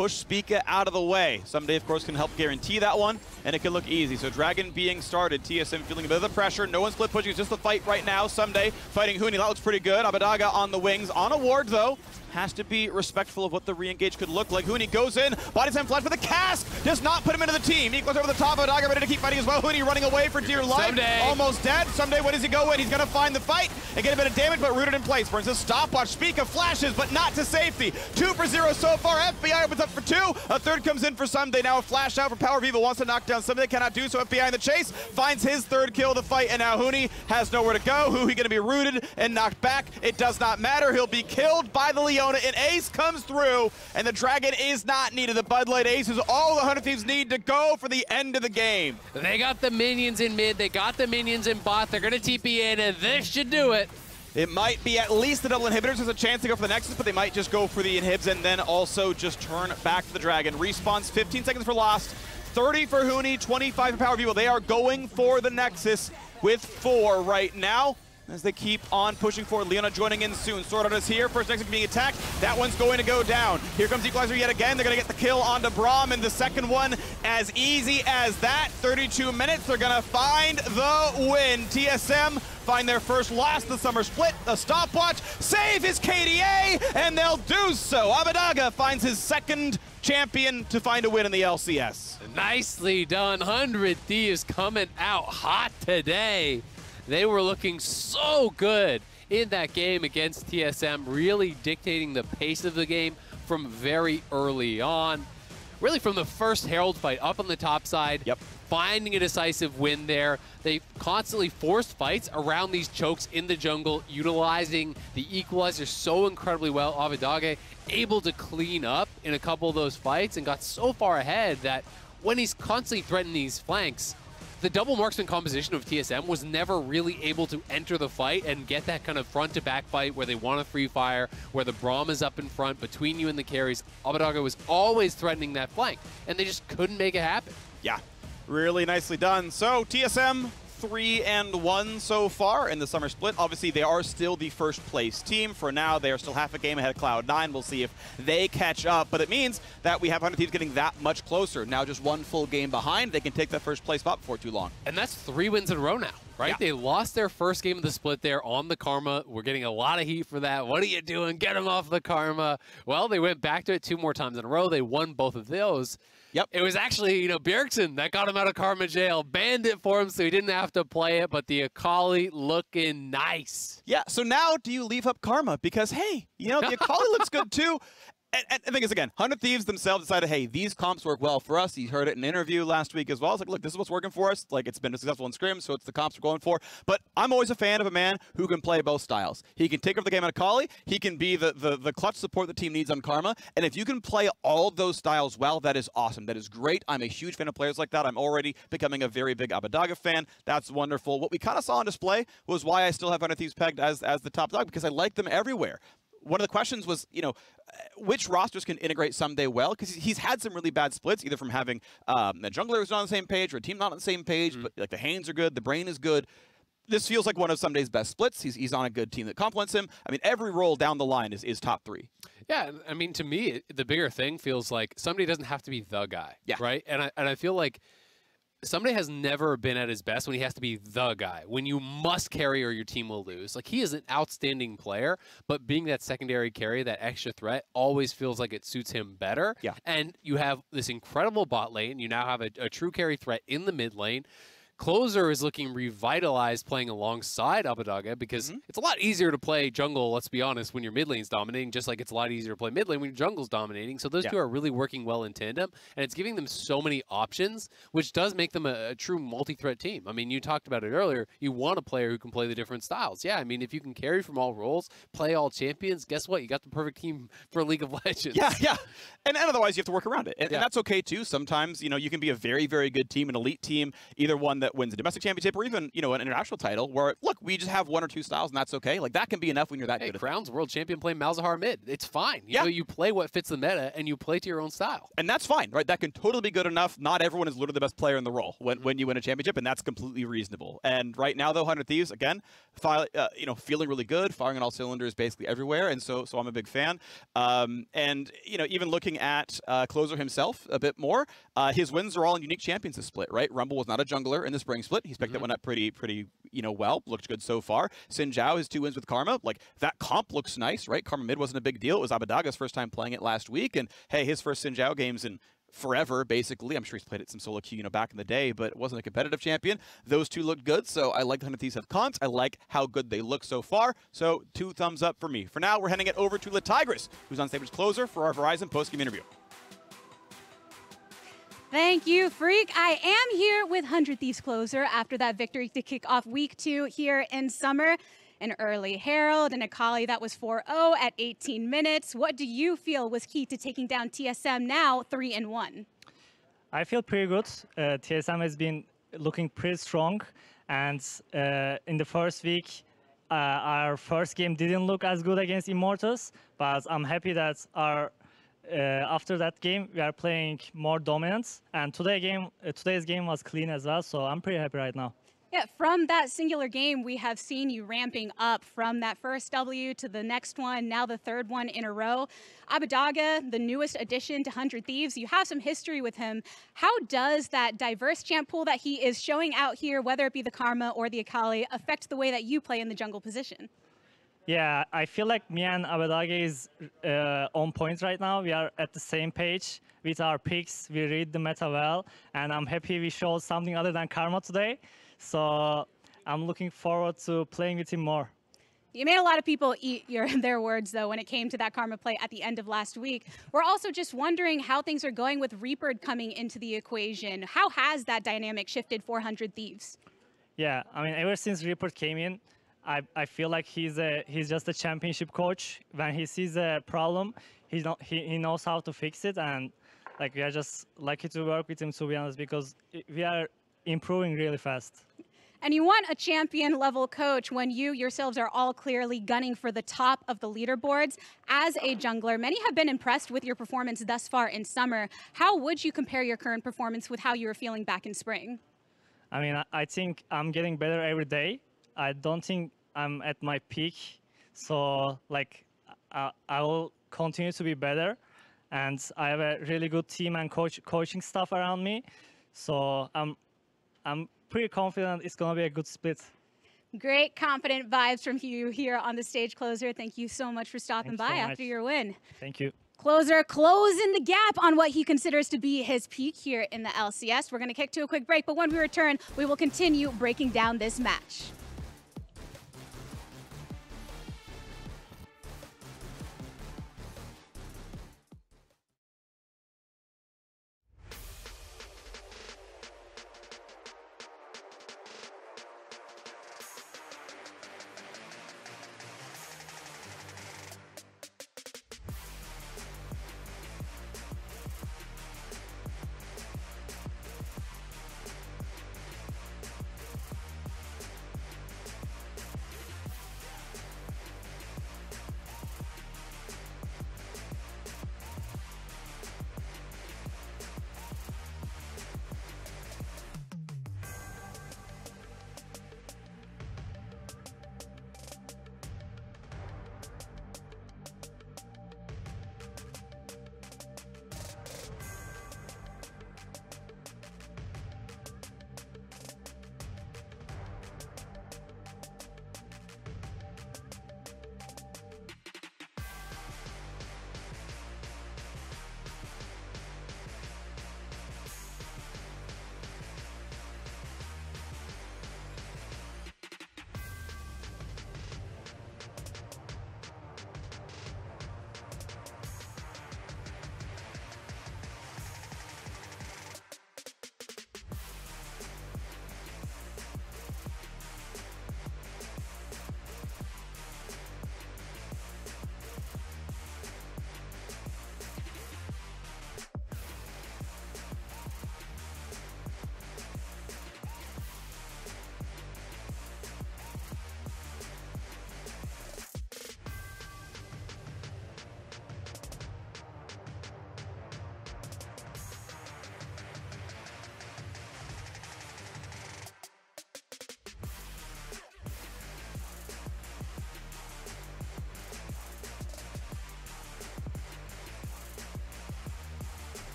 Speaker 10: push Spica out of the way. Someday, of course, can help guarantee that one, and it can look easy. So Dragon being started, TSM feeling a bit of the pressure. No one split pushing, it's just the fight right now. Someday fighting Huni, that looks pretty good. Abbedagge on the wings, on a ward though. Has to be respectful of what the re-engage could look like. Huni goes in, body slam flash with a cast, does not put him into the team. He goes over the top, Abbedagge ready to keep fighting as well. Huni running away for dear life.
Speaker 5: Someday.
Speaker 10: Almost dead. Someday, where does he go in? He's gonna find the fight and get a bit of damage, but rooted in place. Burns a stopwatch, Spica flashes, but not to safety. 2 for 0 so far. FBI opens up for 2. A third comes in for Someday. Now a flash out for Power Viva, wants to knock down Someday, cannot do so. FBI in the chase, finds his third kill of the fight, and now Huni has nowhere to go. Who he gonna be rooted and knocked back? It does not matter. He'll be killed by the Leona, and Ace comes through, and the Dragon is not needed. The Bud Light Ace is all the 100 Thieves need to go for the end of the game.
Speaker 5: They got the minions in mid, they got the minions in bot, they're gonna TP in, and this should do it.
Speaker 10: It might be at least the double inhibitors. There's a chance to go for the Nexus, but they might just go for the inhibs and then also just turn back to the Dragon. Respawns 15 seconds for Lost, 30 for Huni, 25 for Power Vivo. They are going for the Nexus with 4 right now, as they keep on pushing forward. Leona joining in soon. Sword Art is here. First Nexus being attacked. That one's going to go down. Here comes Equalizer yet again. They're going to get the kill onto Braum, and the second one as easy as that. 32 minutes. They're going to find the win. TSM find their first loss of the summer split. A stopwatch. Save his KDA, and they'll do so. Abbedagge finds his second champion to find a win in the LCS.
Speaker 5: Nicely done. 100 Thieves coming out hot today. They were looking so good in that game against TSM, really dictating the pace of the game from very early on. Really from the first Herald fight up on the top side, finding a decisive win there. They constantly forced fights around these chokes in the jungle, utilizing the equalizer so incredibly well. Abbedagge able to clean up in a couple of those fights and got so far ahead that when he's constantly threatening these flanks, the double marksman composition of TSM was never really able to enter the fight and get that kind of front-to-back fight where they want to free fire, where the Braum is up in front between you and the carries. Abbedagge was always threatening that flank, and they just couldn't make it happen.
Speaker 10: Yeah, really nicely done. So TSM 3-1 so far in the summer split. Obviously, they are still the first place team. For now, they are still half a game ahead of Cloud9. We'll see if they catch up, but it means that we have 100 Thieves getting that much closer. Now just one full game behind, they can take that first place spot before too long.
Speaker 5: And that's 3 wins in a row now, right? Yeah. They lost their first game of the split there on the Karma. We're getting a lot of heat for that. What are you doing? Get them off the Karma. Well, they went back to it 2 more times in a row. They won both of those.
Speaker 10: Yep.
Speaker 5: It was actually, Bjergsen that got him out of Karma jail, banned it for him so he didn't have to play it, but the Akali looking nice.
Speaker 10: Yeah, so now do you leave up Karma? Because, hey, the Akali looks good too. And the thing is, again, 100 Thieves themselves decided, hey, these comps work well for us. You heard it in an interview last week as well. It's like, look, this is what's working for us. Like, it's been successful in scrims, so it's the comps we're going for. But I'm always a fan of a man who can play both styles. He can take over the game on Akali. He can be the clutch support the team needs on Karma. And if you can play all of those styles well, that is awesome. That is great. I'm a huge fan of players like that. I'm already becoming a very big Abbedagge fan. That's wonderful. What we kind of saw on display was why I still have 100 Thieves pegged as the top dog, because I like them everywhere. One of the questions was, which rosters can integrate Someday well? Because he's had some really bad splits, either from having a jungler who's not on the same page or a team not on the same page, but like the Hanes are good, the Brain is good. This feels like one of Someday's best splits. He's on a good team that complements him. I mean, every role down the line is top 3.
Speaker 5: Yeah, I mean, to me, the bigger thing feels like Someday doesn't have to be the guy, right? And I feel like Someday has never been at his best when he has to be the guy, when you must carry or your team will lose. Like, he is an outstanding player, but being that secondary carry, that extra threat, always feels like it suits him better.
Speaker 10: Yeah.
Speaker 5: And you have this incredible bot lane. You now have a true carry threat in the mid lane. Closer is looking revitalized playing alongside Abbedagge because it's a lot easier to play jungle, let's be honest, when your mid lane's dominating, just like it's a lot easier to play mid lane when your jungle's dominating. So those two are really working well in tandem, and it's giving them so many options, which does make them a true multi-threat team. I mean, you talked about it earlier. You want a player who can play the different styles. Yeah, I mean, if you can carry from all roles, play all champions, guess what? You got the perfect team for League of Legends.
Speaker 10: Yeah. And otherwise, you have to work around it. And that's okay, too. Sometimes, you can be a very, very good team, an elite team, either one that wins a domestic championship or even, an international title where, look, we just have 1 or 2 styles and that's okay. Like, that can be enough when you're that good.
Speaker 5: Crown's world champion playing Malzahar mid. It's fine. You know, you play what fits the meta and you play to your own style.
Speaker 10: And that's fine, right? That can totally be good enough. Not everyone is literally the best player in the role when you win a championship, and that's completely reasonable. And right now, though, 100 Thieves, again, you know, feeling really good, firing on all cylinders basically everywhere, and so I'm a big fan. And you know, even looking at Closer himself a bit more, his wins are all in unique champions this split, right? Rumble was not a jungler in the spring split. He's picked that one up pretty you know, well, looked good so far. Xin Zhao, his 2 wins with Karma, like that comp looks nice, right? Karma mid wasn't a big deal. It was Abadaga's first time playing it last week, and hey, his first Xin Zhao games in forever, basically. I'm sure he's played it some solo queue, you know, back in the day, but it wasn't a competitive champion. Those 2 looked good, so I like the 100 Thieves have cons. I like how good they look so far, so 2 thumbs up for me. For now, we're handing it over to LaTigris, who's on stage with Closer for our Verizon post-game interview.
Speaker 7: Thank you, Freak. I am here with 100 Thieves Closer after that victory to kick off week 2 here in summer. An early Herald and Akali that was 4-0 at 18 minutes. What do you feel was key to taking down TSM now 3-1?
Speaker 13: I feel pretty good. TSM has been looking pretty strong. And in the first week, our first game didn't look as good against Immortals. But I'm happy that after that game, we are playing more dominance. And today's game was clean as well, so I'm pretty happy right now.
Speaker 7: Yeah, from that singular game, we have seen you ramping up from that first W to the next one, now the 3rd one in a row. Abadaga, the newest addition to 100 Thieves, you have some history with him. How does that diverse champ pool that he is showing out here, whether it be the Karma or the Akali, affect the way that you play in the jungle position?
Speaker 13: Yeah, I feel like me and Abadaga is on point right now. We are at the same page with our picks. We read the meta well, and I'm happy we showed something other than Karma today. So I'm looking forward to playing with him more.
Speaker 7: You made a lot of people eat their words, though, when it came to that Karma play at the end of last week. We're also just wondering how things are going with Reaper coming into the equation. How has that dynamic shifted for 100 Thieves?
Speaker 13: Yeah, I mean, ever since Reaper came in, I feel like he's just a championship coach. When he sees a problem, he knows how to fix it, and like we are just lucky to work with him, to be honest, because we are improving really fast.
Speaker 7: And you want a champion level coach when you yourselves are all clearly gunning for the top of the leaderboards. As a jungler, many have been impressed with your performance thus far in summer. How would you compare your current performance with how you were feeling back in spring?
Speaker 13: I mean, I think I'm getting better every day. I don't think I'm at my peak. So like, I will continue to be better. And I have a really good team and coaching staff around me. So I'm pretty confident it's going to be a good split.
Speaker 7: Great, confident vibes from you here on the stage, Closer. Thank you so much for stopping by after your win.
Speaker 13: Thank you.
Speaker 7: Closer closing the gap on what he considers to be his peak here in the LCS. We're going to kick to a quick break, but when we return, we will continue breaking down this match.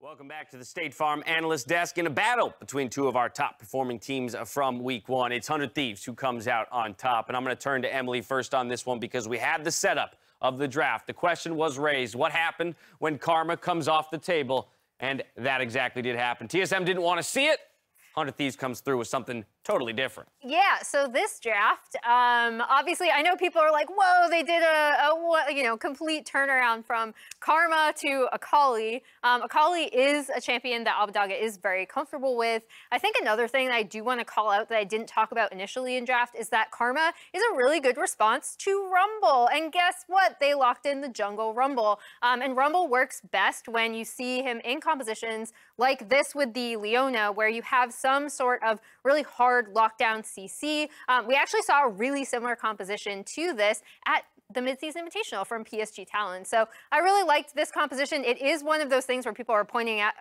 Speaker 1: Welcome back to the State Farm Analyst Desk. In a battle between two of our top performing teams from Week 1, it's 100 Thieves who comes out on top. And I'm going to turn to Emily first on this one because we had the setup of the draft. The question was raised, what happened when Karma comes off the table? And that exactly did happen. TSM didn't want to see it. 100 Thieves comes through with something totally different.
Speaker 4: Yeah, so this draft, obviously, I know people are like, whoa, they did a complete turnaround from Karma to Akali. Akali is a champion that Abbedagge is very comfortable with. I think another thing that I do want to call out that I didn't talk about initially in draft is that Karma is a really good response to Rumble. And guess what? They locked in the jungle Rumble. And Rumble works best when you see him in compositions like this with the Leona, where you have some sort of really hard lockdown CC. We actually saw a really similar composition to this at the Mid-Season Invitational from PSG Talon. So I really liked this composition. It is one of those things where people are pointing at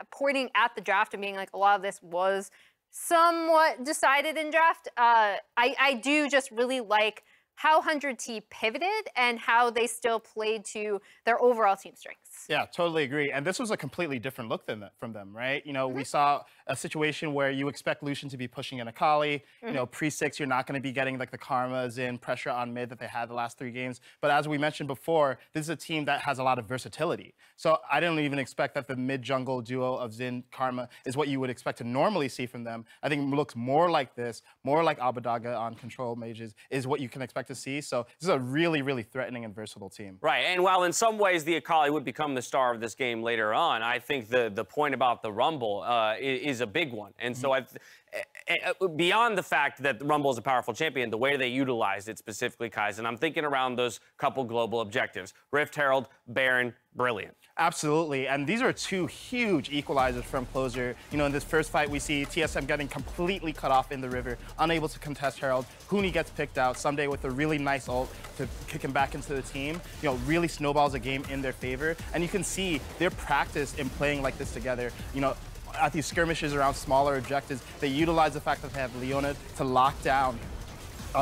Speaker 4: the draft and being like, a lot of this was somewhat decided in draft. I do just really like how 100T pivoted and how they still played to their overall team strengths.
Speaker 3: Yeah, totally agree. And this was a completely different look from them, right? You know, we saw a situation where you expect Lucian to be pushing in Akali. You know, pre-6, you're not going to be getting like the Karmas in pressure on mid that they had the last 3 games. But as we mentioned before, this is a team that has a lot of versatility. So I didn't even expect that the mid-jungle duo of Xin, Karma is what you would expect to normally see from them. I think it looks more like this, more like Abbedagge on control mages is what you can expect to see. So this is a really, really threatening and versatile team.
Speaker 1: Right, and while in some ways the Akali would become the star of this game later on, I think the point about the Rumble is a big one. And so beyond the fact that Rumble is a powerful champion, the way they utilized it specifically, Kaizen, I'm thinking around those couple global objectives. Rift Herald, Baron, brilliant.
Speaker 3: Absolutely, and these are 2 huge equalizers from Closer. You know, in this first fight, we see TSM getting completely cut off in the river, unable to contest Herald. Huni gets picked out someday with a really nice ult to kick him back into the team. You know, really snowballs a game in their favor, and you can see their practice in playing like this together. You know, at these skirmishes around smaller objectives, they utilize the fact that they have Leona to lock down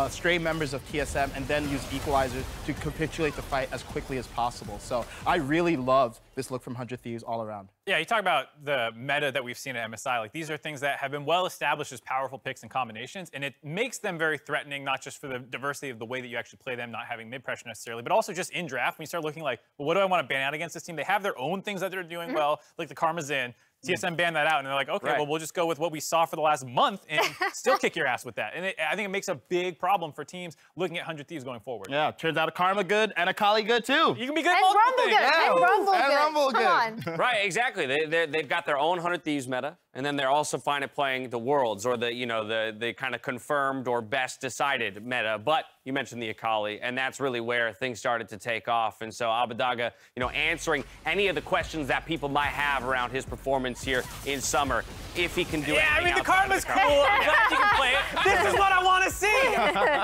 Speaker 3: stray members of TSM and then use equalizers to capitulate the fight as quickly as possible. So I really love this look from 100 Thieves all around.
Speaker 2: Yeah, you talk about the meta that we've seen at MSI. Like, these are things that have been well established as powerful picks and combinations, and it makes them very threatening, not just for the diversity of the way that you actually play them, not having mid pressure necessarily, but also just in draft when you start looking like, well, what do I want to ban out against this team? They have their own things that they're doing well, like the Karma's in. TSM banned that out, and they're like, okay, well, we'll just go with what we saw for the last month and still kick your ass with that. And I think it makes a big problem for teams looking at 100 Thieves going forward.
Speaker 3: Yeah, turns out a Karma good and Akali good too.
Speaker 2: You can be good
Speaker 4: and Rumble good.
Speaker 3: Yeah.
Speaker 4: And Rumble good.
Speaker 3: Come on.
Speaker 1: Right, exactly. They've got their own 100 Thieves meta, and then they're also fine at playing the Worlds or the kind of confirmed or best decided meta. But you mentioned the Akali, and that's really where things started to take off. And so Abbedagge, answering any of the questions that people might have around his performance here in summer, if he can do it.
Speaker 2: Yeah, I mean, the Karma's cool. I'm glad you can play it. This is what I want to see.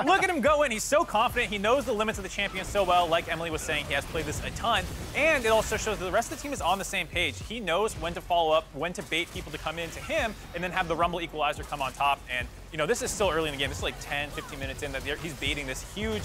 Speaker 2: Look at him go in. He's so confident. He knows the limits of the champion so well. Like Emily was saying, he has played this a ton. And it also shows that the rest of the team is on the same page. He knows when to follow up, when to bait people to come into him, and then have the Rumble equalizer come on top. And this is still early in the game. This is like 10, 15 minutes in that he's baiting this huge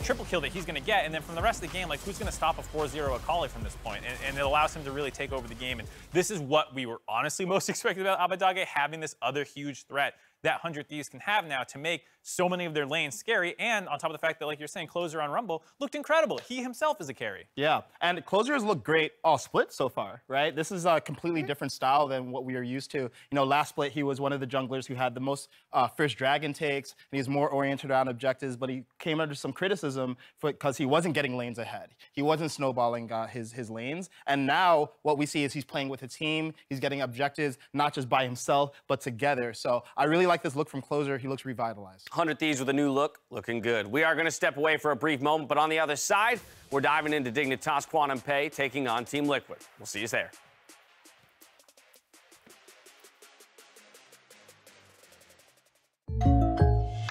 Speaker 2: triple kill that he's going to get. And then from the rest of the game, like, who's going to stop a 4-0 Akali from this point? And it allows him to really take over the game. And this is what we were honestly most expected about Abbedagge, having this other huge threat that 100 Thieves can have now to make so many of their lanes scary. And on top of the fact that, like you're saying, Closer on Rumble looked incredible. He himself is a carry.
Speaker 3: Yeah, and Closer has looked great all split so far, right? This is a completely different style than what we are used to. Last split, he was one of the junglers who had the most first dragon takes, and he's more oriented around objectives, but he came under some criticism because he wasn't getting lanes ahead. He wasn't snowballing his lanes. And now what we see is he's playing with a team. He's getting objectives, not just by himself, but together. So I really like this look from Closer. He looks revitalized.
Speaker 1: 100 Thieves with a new look, looking good. We are going to step away for a brief moment, but on the other side, we're diving into Dignitas Quantum Pay, taking on Team Liquid. We'll see you there.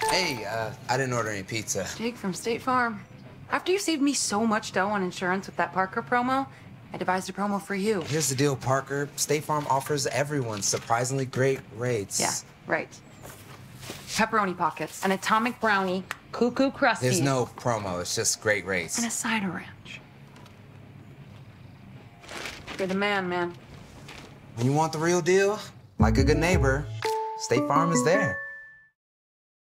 Speaker 14: Hey, I didn't order any pizza.
Speaker 15: Jake from State Farm. After you saved me so much dough on insurance with that Parker promo, I devised a promo for you.
Speaker 14: Here's the deal, Parker. State Farm offers everyone surprisingly great rates.
Speaker 15: Yeah, right. Pepperoni pockets, an atomic brownie, cuckoo crusties.
Speaker 14: There's no promo, it's just great rates.
Speaker 15: And a cider ranch. You're the man, man.
Speaker 14: When you want the real deal, like a good neighbor, State Farm is there.